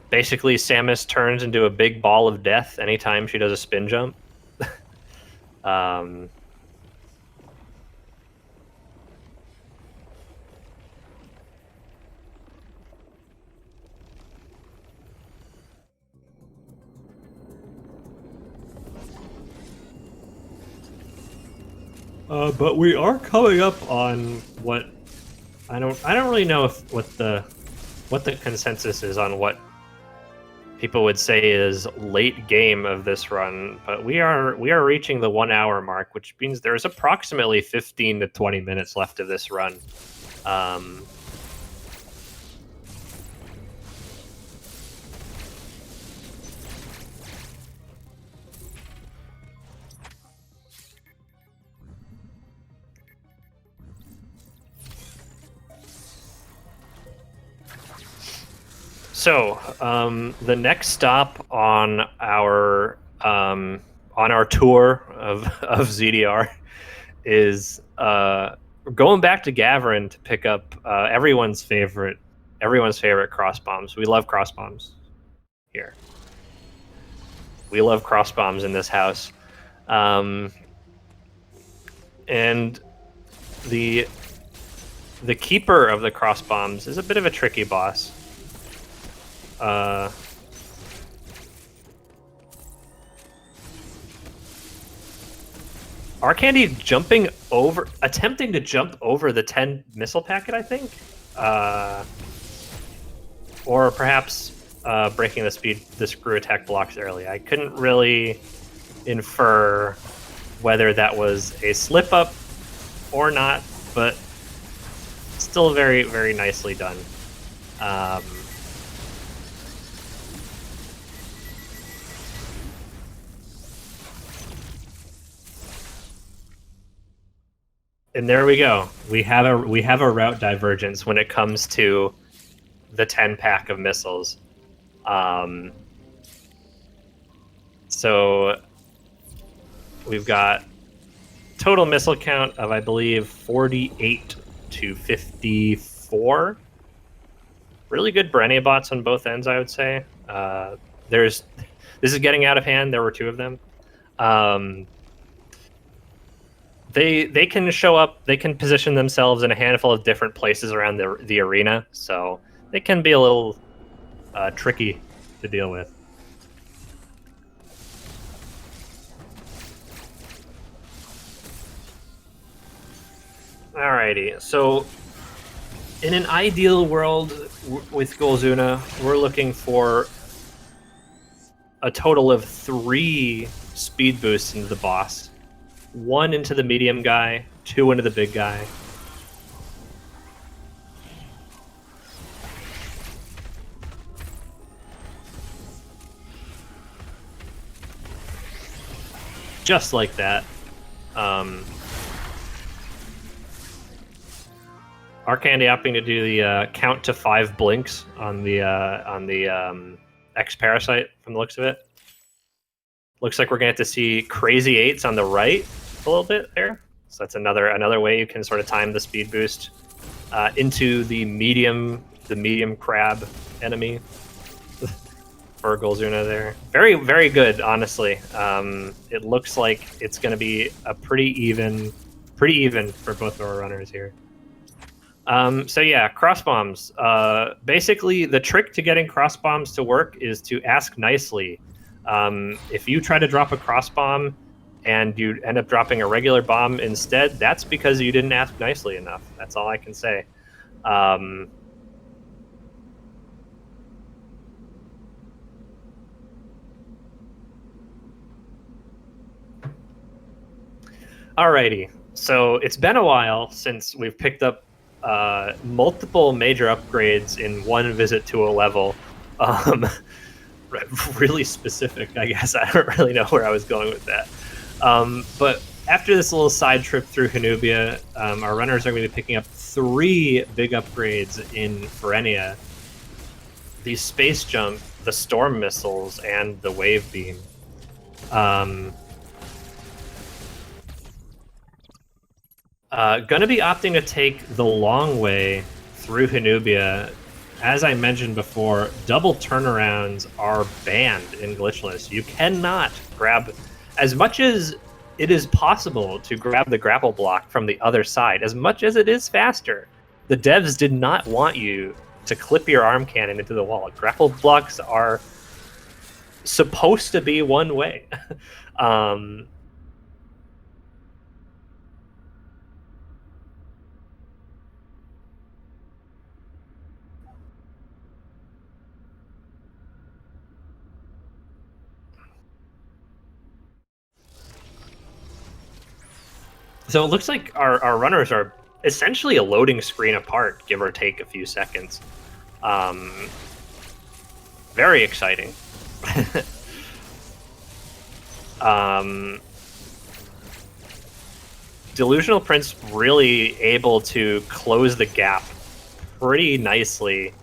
Basically, Samus turns into a big ball of death anytime she does a spin jump. But we are coming up on what I don't really know if what the consensus is on what people would say is late game of this run, but we are reaching the 1 hour mark, which means there's approximately 15 to 20 minutes left of this run. So, the next stop on our tour of ZDR is going back to Gavrin to pick up everyone's favorite cross bombs. We love cross bombs here. We love cross bombs in this house, and the keeper of the cross bombs is a bit of a tricky boss. Arkandy attempting to jump over the 10 missile packet, I think, or perhaps breaking the screw attack blocks early. I couldn't really infer whether that was a slip up or not, but still very, very nicely done. And there we go. We have a route divergence when it comes to the 10 pack of missiles. So we've got total missile count of, I believe, 48 to 54. Really good Brenia bots on both ends, I would say. This is getting out of hand. There were two of them. they can show up. They can position themselves in a handful of different places around the arena, so they can be a little tricky to deal with. Alrighty, so in an ideal world with Golzuna, we're looking for a total of 3 speed boosts into the boss. 1 into the medium guy, 2 into the big guy. Just like that. Arkandy opting to do the count to 5 blinks on the X Parasite from the looks of it. Looks like we're going to have to see crazy 8s on the right a little bit there. So that's another way you can sort of time the speed boost into the medium crab enemy for Golzuna there. Very, very good, honestly. It looks like it's going to be a pretty even for both of our runners here. So yeah, cross bombs. Basically, the trick to getting cross bombs to work is to ask nicely. If you try to drop a cross bomb and you end up dropping a regular bomb instead, that's because you didn't ask nicely enough. That's all I can say. Alrighty, so it's been a while since we've picked up multiple major upgrades in one visit to a level. Really specific, I guess. I don't really know where I was going with that. But after this little side trip through Hanubia, our runners are going to be picking up 3 big upgrades in Ferenia. The Space Jump, the Storm Missiles, and the Wave Beam. Gonna be opting to take the long way through Hanubia. As I mentioned before, double turnarounds are banned in Glitchless. You cannot grab, as much as it is possible to grab the grapple block from the other side, as much as it is faster, the devs did not want you to clip your arm cannon into the wall. Grapple blocks are supposed to be one way. So it looks like our runners are essentially a loading screen apart, give or take a few seconds. Very exciting. DelusionalPrince really able to close the gap pretty nicely,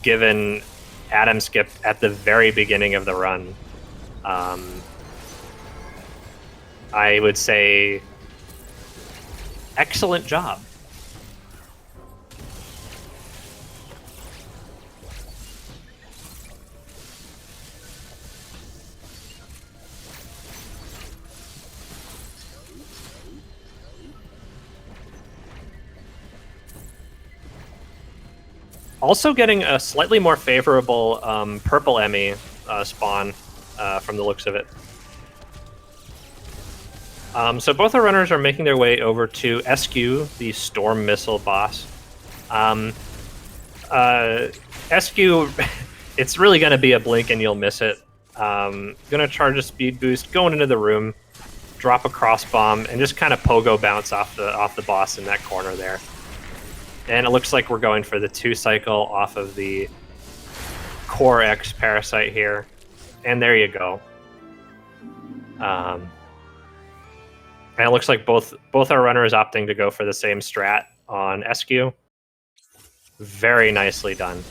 given Adam skipped at the very beginning of the run. I would say excellent job. Also getting a slightly more favorable purple Emmy spawn from the looks of it. So both our runners are making their way over to SQ, the Storm Missile boss. SQ, it's really going to be a blink and you'll miss it. Going to charge a speed boost, going into the room, drop a cross bomb, and just kind of pogo bounce off the boss in that corner there. And it looks like we're going for the 2 cycle off of the Core X Parasite here. And there you go. And it looks like both our runners opting to go for the same strat on SQ. Very nicely done.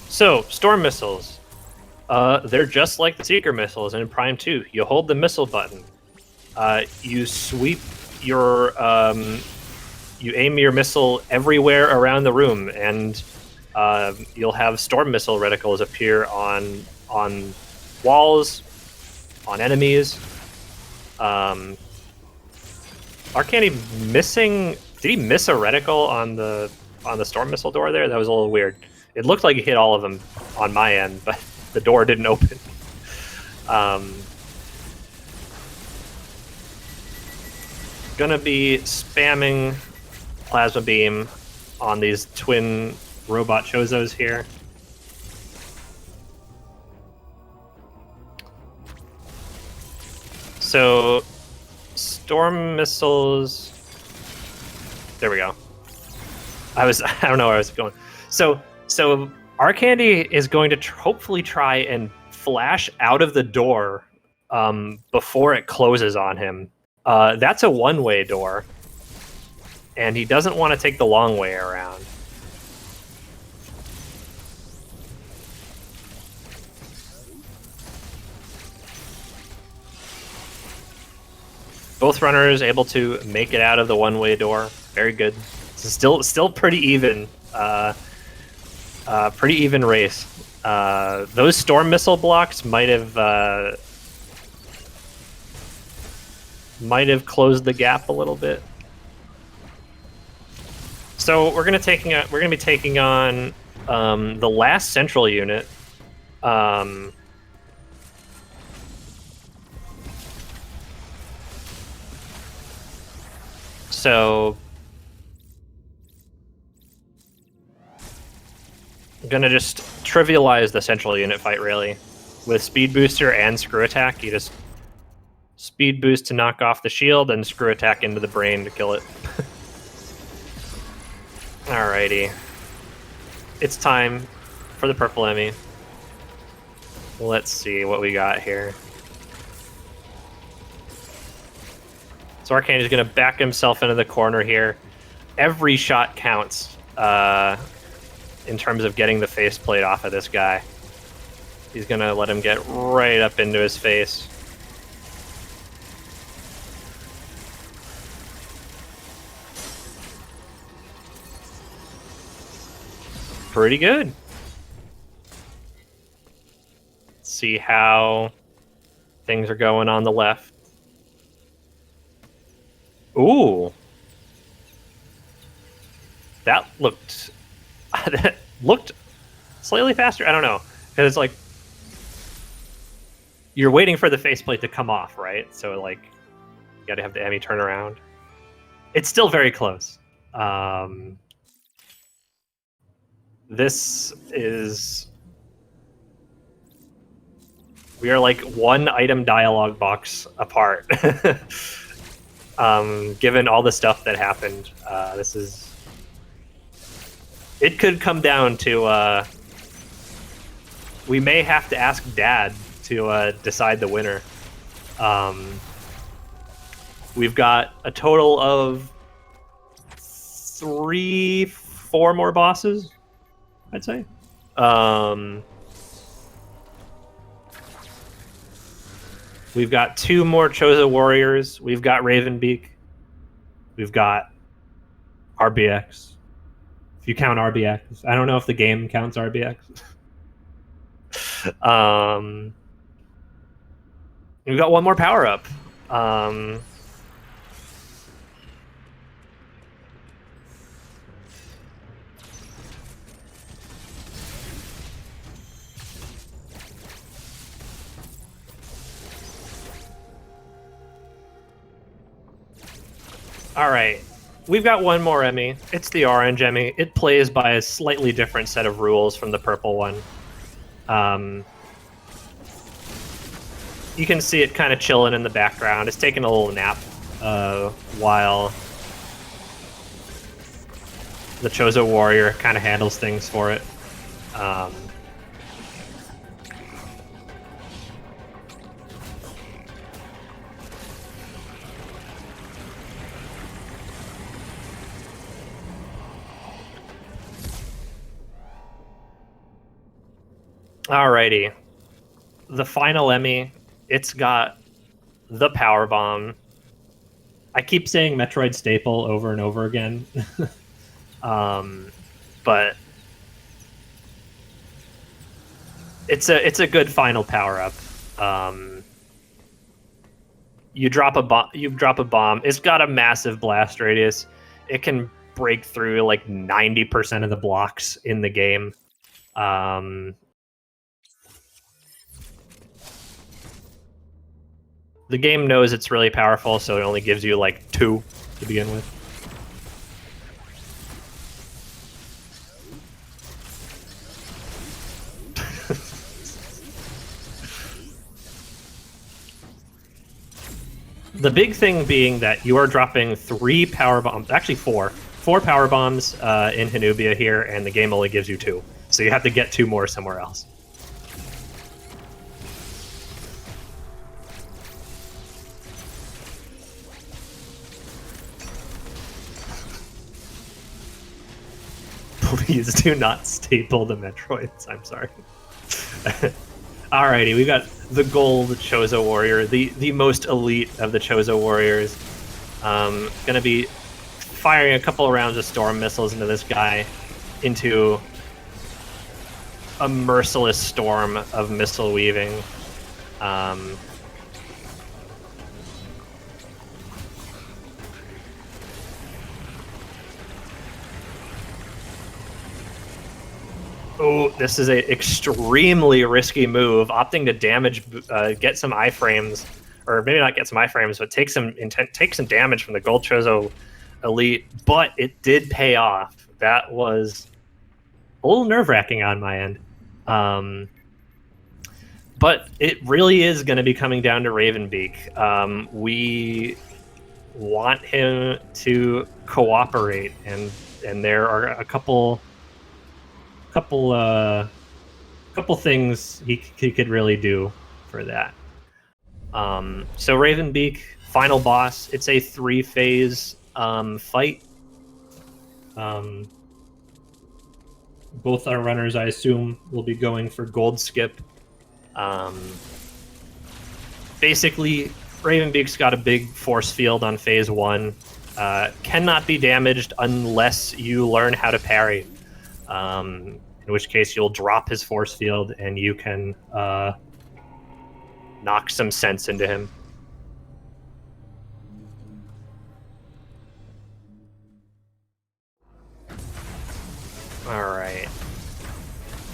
So, Storm Missiles. They're just like the Seeker Missiles in Prime 2. You hold the missile button. You sweep your... you aim your missile everywhere around the room, and you'll have storm missile reticles appear on walls, on enemies. Arkandy missing. Did he miss a reticle on the storm missile door there? That was a little weird. It looked like he hit all of them on my end, but the door didn't open. Gonna be spamming plasma beam on these twin robot Chozos here. So storm missiles. There we go. I don't know where I was going. So Arkandy is going to hopefully try and flash out of the door before it closes on him. That's a one-way door, and he doesn't want to take the long way around. Both runners able to make it out of the one-way door. Very good. It's still pretty even. Pretty even race. Those storm missile blocks might have closed the gap a little bit. So we're gonna be taking on the last central unit. So I'm gonna just trivialize the central unit fight, really. With speed booster and screw attack, you just speed boost to knock off the shield and screw attack into the brain to kill it. Alrighty. It's time for the purple Emmy. Let's see what we got here. So Arkandy's going to back himself into the corner here. Every shot counts in terms of getting the faceplate off of this guy. He's going to let him get right up into his face. Pretty good. Let's see how things are going on the left. Ooh. That looked slightly faster. I don't know. Because it's like you're waiting for the faceplate to come off, right? So like you gotta have the Emmy turn around. It's still very close. This is... We are like one item dialogue box apart. Given all the stuff that happened, this is... It could come down to... we may have to ask Dad to decide the winner. We've got a total of 3-4 more bosses, I'd say. We've got 2 more Chozo Warriors. We've got Ravenbeak. We've got RBX. If you count RBX. I don't know if the game counts RBX. We've got 1 more power-up. All right, we've got 1 more Emmy. It's the orange Emmy. It plays by a slightly different set of rules from the purple one. You can see it kind of chilling in the background. It's taking a little nap while the Chozo Warrior kind of handles things for it. Alrighty. The final Emmy, it's got the power bomb. I keep saying Metroid staple over and over again. But it's a good final power up. You drop a bomb. You drop a bomb. It's got a massive blast radius. It can break through like 90% of the blocks in the game. The game knows it's really powerful, so it only gives you like 2 to begin with. The big thing being that you are dropping 3 power bombs, actually 4 power bombs in Hanubia here, and the game only gives you 2. So you have to get 2 more somewhere else. Please do not staple the Metroids. I'm sorry. Alrighty, we got the gold Chozo Warrior, the most elite of the Chozo Warriors. Gonna be firing a couple of rounds of storm missiles into this guy, into a merciless storm of missile weaving. Oh, this is a extremely risky move, opting to damage, get some iframes, or maybe not get some iframes, but take some damage from the Gold Chozo Elite. But it did pay off. That was a little nerve-wracking on my end. But it really is going to be coming down to Ravenbeak. We want him to cooperate, and there are a couple things he could really do for that. So Ravenbeak, final boss. It's a 3-phase fight. Both our runners, I assume, will be going for gold skip. Basically, Ravenbeak's got a big force field on phase 1. Cannot be damaged unless you learn how to parry. In which case you'll drop his force field and you can knock some sense into him. Alright.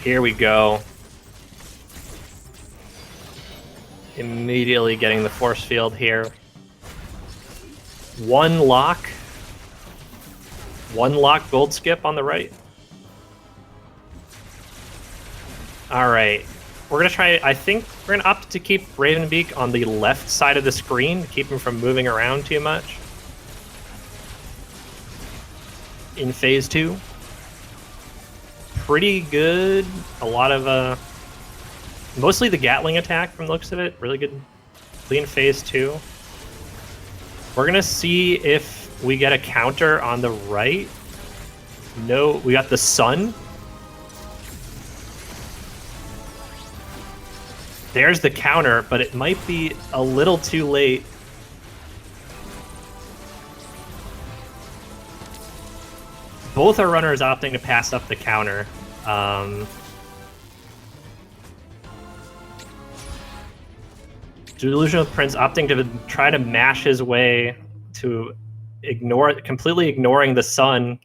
Here we go. Immediately getting the force field here. One lock gold skip on the right. Alright, we're going to try, I think we're going to opt to keep Ravenbeak on the left side of the screen to keep him from moving around too much. In phase 2. Pretty good. A lot of, mostly the Gatling attack from the looks of it. Really good. Clean phase 2. We're going to see if we get a counter on the right. No, we got the sun. There's the counter, but it might be a little too late. Both our runners opting to pass up the counter. DelusionalPrince opting to try to mash his way to completely ignoring the sun.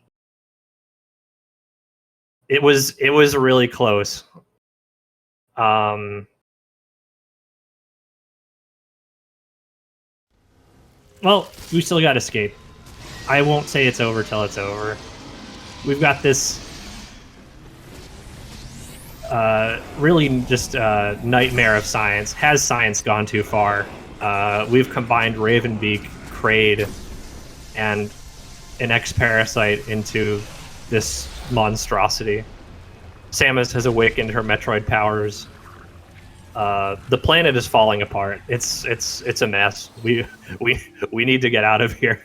It was really close. Well, we still got escape. I won't say it's over till it's over. We've got this really just nightmare of science. Has science gone too far? We've combined Ravenbeak, Kraid, and an X-Parasite into this monstrosity. Samus has awakened her Metroid powers. The planet is falling apart. It's a mess. We need to get out of here.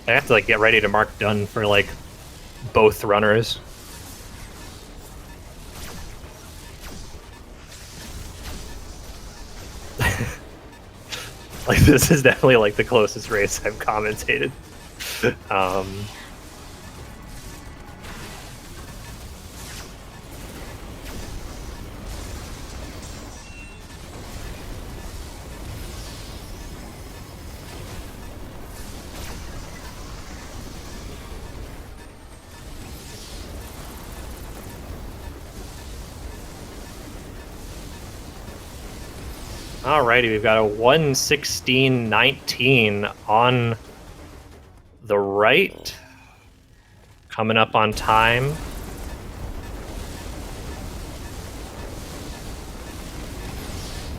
I have to like get ready to mark done for like both runners. Like this is definitely like the closest race I've commentated. Alrighty, we've got a 1:16:19 on the right. Coming up on time.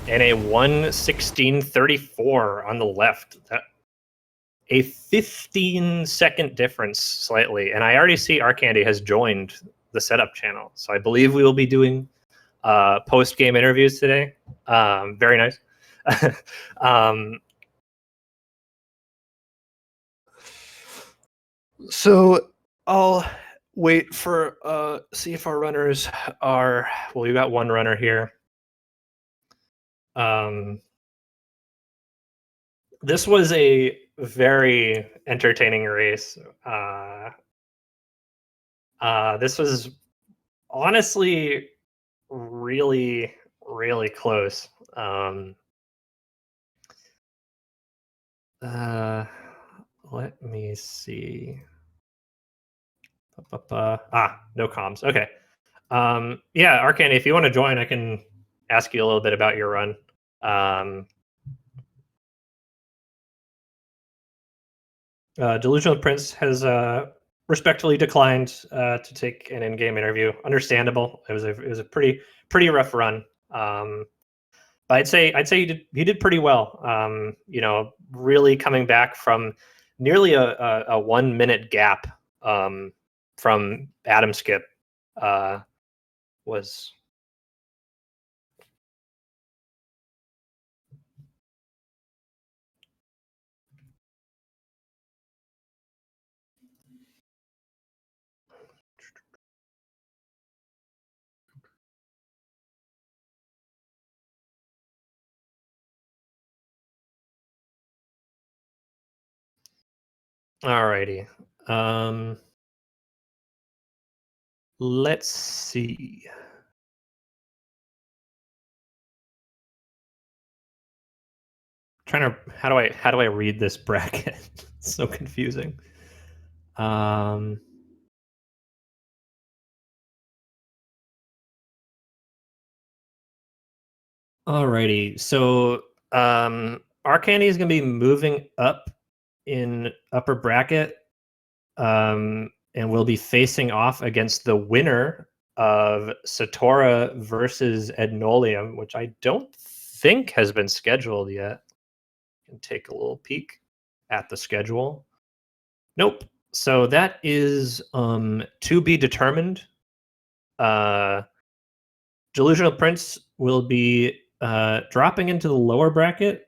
And a 1:16:34 on the left. A 15-second difference slightly. And I already see Arkandy has joined the setup channel. So I believe we will be doing post-game interviews today. Very nice. So I'll wait for see if our runners are. Well, we got one runner here. This was a very entertaining race. This was honestly really, really close. Let me see. No comms. Okay. Yeah, Arkandy, if you want to join, I can ask you a little bit about your run. DelusionalPrince has respectfully declined to take an in-game interview. Understandable. It was a pretty rough run. But I'd say he did pretty well. You know, really coming back from nearly a 1 minute gap from Adam Skip was. Alrighty. Let's see. Trying to how do I read this bracket? It's so confusing. Alrighty. So Arkandy is going to be moving up in upper bracket, and we'll be facing off against the winner of Satora versus Ednolium, which I don't think has been scheduled yet. Can take a little peek at the schedule. Nope. So that is to be determined. DelusionalPrince will be dropping into the lower bracket,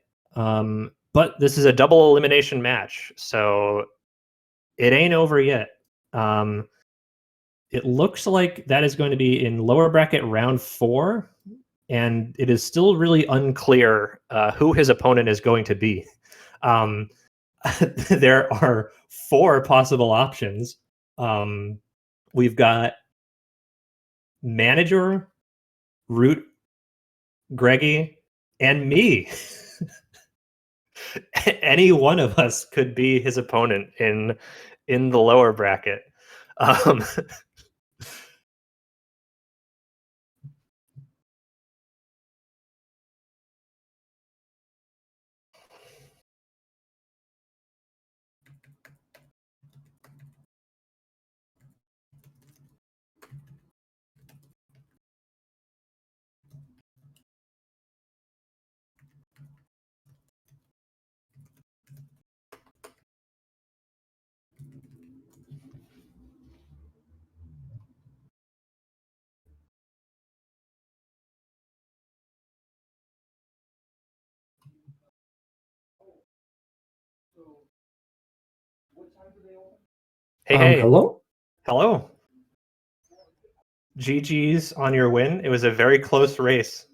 but this is a double elimination match, so it ain't over yet. It looks like that is going to be in lower bracket round 4, and it is still really unclear who his opponent is going to be. There are 4 possible options. We've got Manager, Root, Greggy, and me. Any one of us could be his opponent in the lower bracket. Hey. Hello? Hello. GG's on your win. It was a very close race.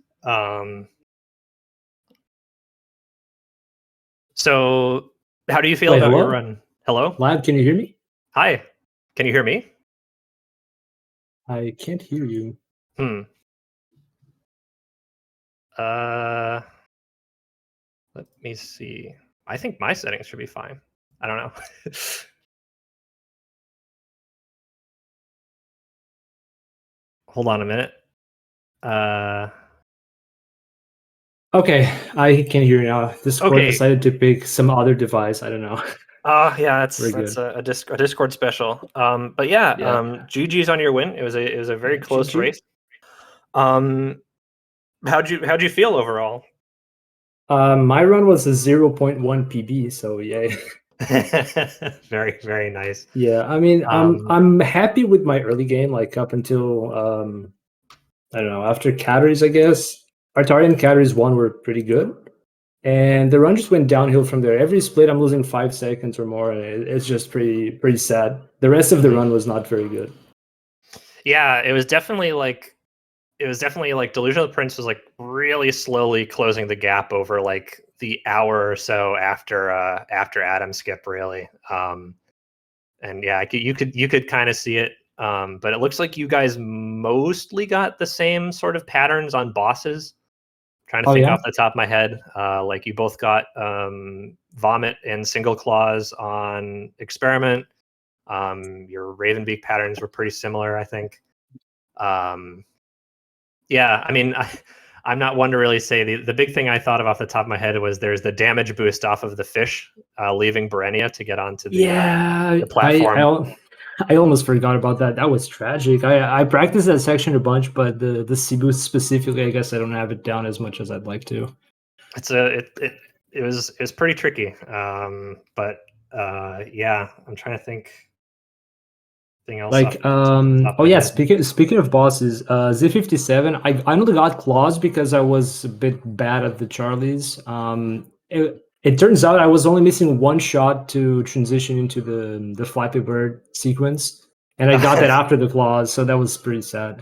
So how do you feel Wait, about your hello? run? Hello? Live, can you hear me? Hi. Can you hear me? I can't hear you. Let me see. I think my settings should be fine. I don't know. Hold on a minute. Okay, I can hear you now. Discord Okay. decided to pick some other device. I don't know. Yeah, Very that's good. a Discord special. But yeah, Yeah. GG's on your win. It was a very Yeah, close GG. race. How'd you feel overall? My run was a 0.1 PB, so yay. Very, very nice. Yeah, I mean, I'm happy with my early game, like up until I don't know, after Cataries, I guess. Artari and Cataries 1 were pretty good. And the run just went downhill from there. Every split, I'm losing 5 seconds or more, and it's just pretty sad. The rest of the run was not very good. Yeah, it was definitely like DelusionalPrince was like really slowly closing the gap over like the hour or so after Adam skip, really. And yeah, you could kind of see it. But it looks like you guys mostly got the same sort of patterns on bosses. Trying to think off the top of my head, like you both got Vomit and Single Claws on Experiment. Your Ravenbeak patterns were pretty similar, I think. Yeah, I mean, I'm not one to really say. The big thing I thought of off the top of my head was there's the damage boost off of the fish leaving Berenia to get onto the platform. I almost forgot about that. That was tragic. I practiced that section a bunch, but the C boost specifically, I guess I don't have it down as much as I'd like to. It was pretty tricky. But yeah, I'm trying to think. Else like oh yeah, speaking of bosses, Z57, I only got claws because I was a bit bad at the Charlies. It turns out I was only missing one shot to transition into the Flappy Bird sequence, and I got that after the claws, so that was pretty sad.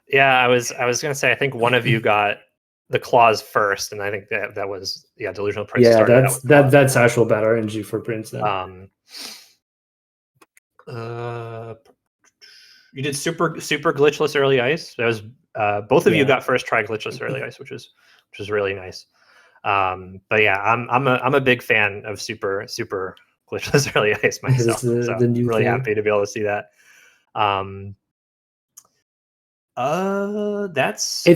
Yeah, I was gonna say I think one of you got the claws first, and I think that was DelusionalPrince. Yeah, that's actual bad RNG for Prince then. You did super glitchless early ice. That was both of you got first try glitchless early ice, which was really nice. But yeah, I'm a big fan of super glitchless early ice myself. So really happy to be able to see that. It's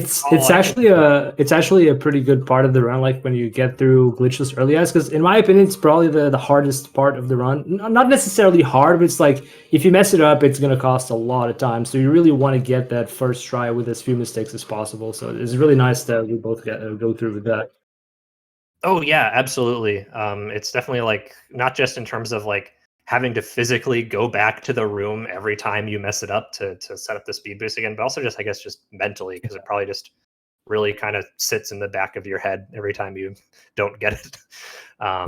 actually a pretty good part of the run, like when you get through glitchless early ice, because in my opinion it's probably the hardest part of the run. Not necessarily hard, but it's like if you mess it up it's going to cost a lot of time, so you really want to get that first try with as few mistakes as possible. So it's really nice that we both go through with that. Oh yeah, absolutely. It's definitely like not just in terms of like having to physically go back to the room every time you mess it up to set up the speed boost again, but also just, I guess, just mentally, because it probably just really kind of sits in the back of your head every time you don't get it.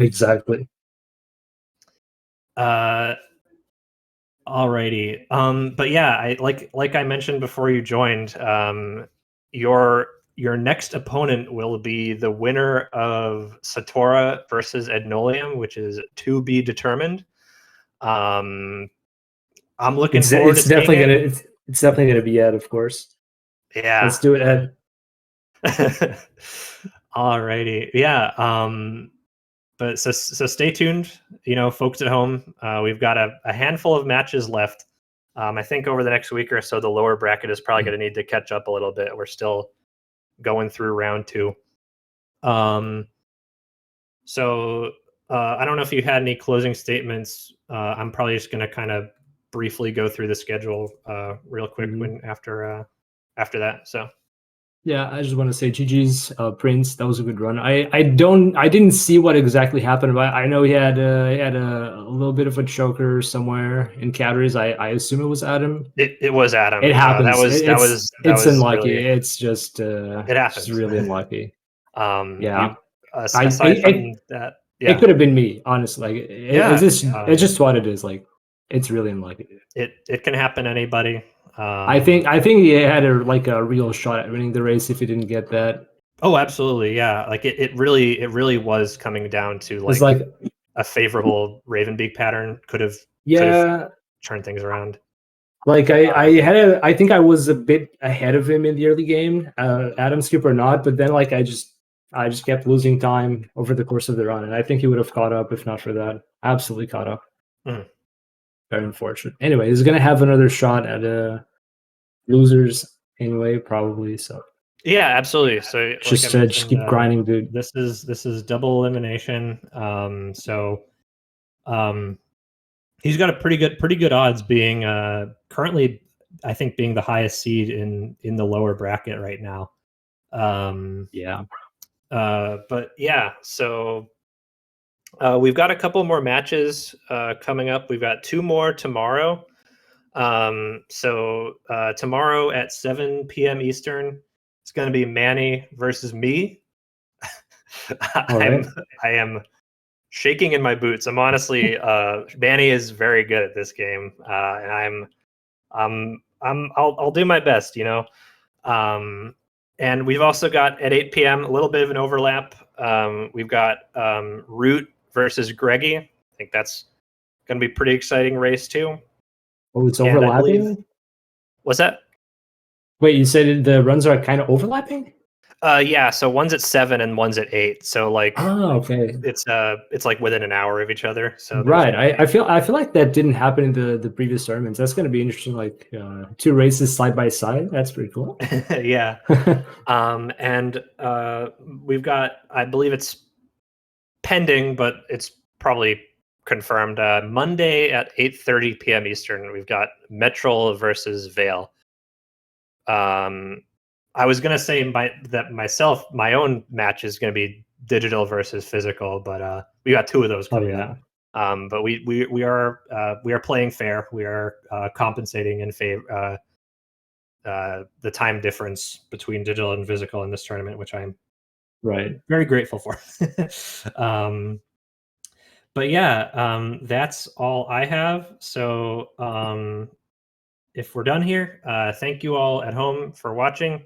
Exactly. Alrighty. But yeah, I like I mentioned before you joined, your next opponent will be the winner of Satora versus Ednolium, which is to be determined. I'm looking forward to seeing it. It's definitely gonna be Ed, of course. Yeah, let's do it, Ed. Alrighty, yeah. But so stay tuned, folks at home. We've got a handful of matches left. I think over the next week or so, the lower bracket is probably going to need to catch up a little bit. We're still going through round 2. So I don't know if you had any closing statements. I'm probably just going to kind of briefly go through the schedule real quick after that. So yeah, I just want to say GG's Prince. That was a good run. I didn't see what exactly happened, but I know he had a little bit of a choker somewhere in Cataries. I assume it was Adam. It was Adam. It happens. It's unlucky. Really, it's just it happens. Just really unlucky. Yeah. Aside from that, yeah. It could have been me, honestly. Like, it's just what it is. Like, It's really unlucky. It can happen to anybody. I think he had a real shot at winning the race if he didn't get that. Oh, absolutely, yeah. Like it really was coming down to It's like like a favorable Ravenbeak pattern could have yeah, turned things around. like I think I was a bit ahead of him in the early game, Adam Skip or not, but then like I just kept losing time over the course of the run, and I think he would have caught up if not for that. Absolutely caught up. Mm. Very unfortunate. Anyway, he's gonna have another shot at losers anyway, probably. So Yeah, absolutely. So just keep grinding, dude. This is double elimination. He's got a pretty good odds being currently, I think, being the highest seed in the lower bracket right now. Yeah. But yeah, so we've got a couple more matches coming up. We've got 2 more tomorrow. Tomorrow at 7 p.m. Eastern, it's going to be Manny versus me. I am shaking in my boots. I'm honestly, Manny is very good at this game, and I'll do my best, you know. And we've also got at 8 p.m. a little bit of an overlap. We've got Root versus Greggy. I think that's going to be a pretty exciting race too. Oh, it's overlapping? What's that? Wait, you said the runs are kind of overlapping? Yeah, so one's at 7 and one's at 8. So like okay. It's like within an hour of each other. So right. I feel like that didn't happen in the previous tournaments. That's gonna be interesting, like 2 races side by side. That's pretty cool. Yeah. And we've got, I believe it's pending, but it's probably confirmed, Monday at 8:30 p.m. Eastern. We've got Metroid versus Vale. I was gonna say my own match is gonna be digital versus physical, but we got 2 of those coming up. But we are playing fair. We are compensating in favor the time difference between digital and physical in this tournament, which I'm very grateful for. But yeah, that's all I have. So if we're done here, thank you all at home for watching.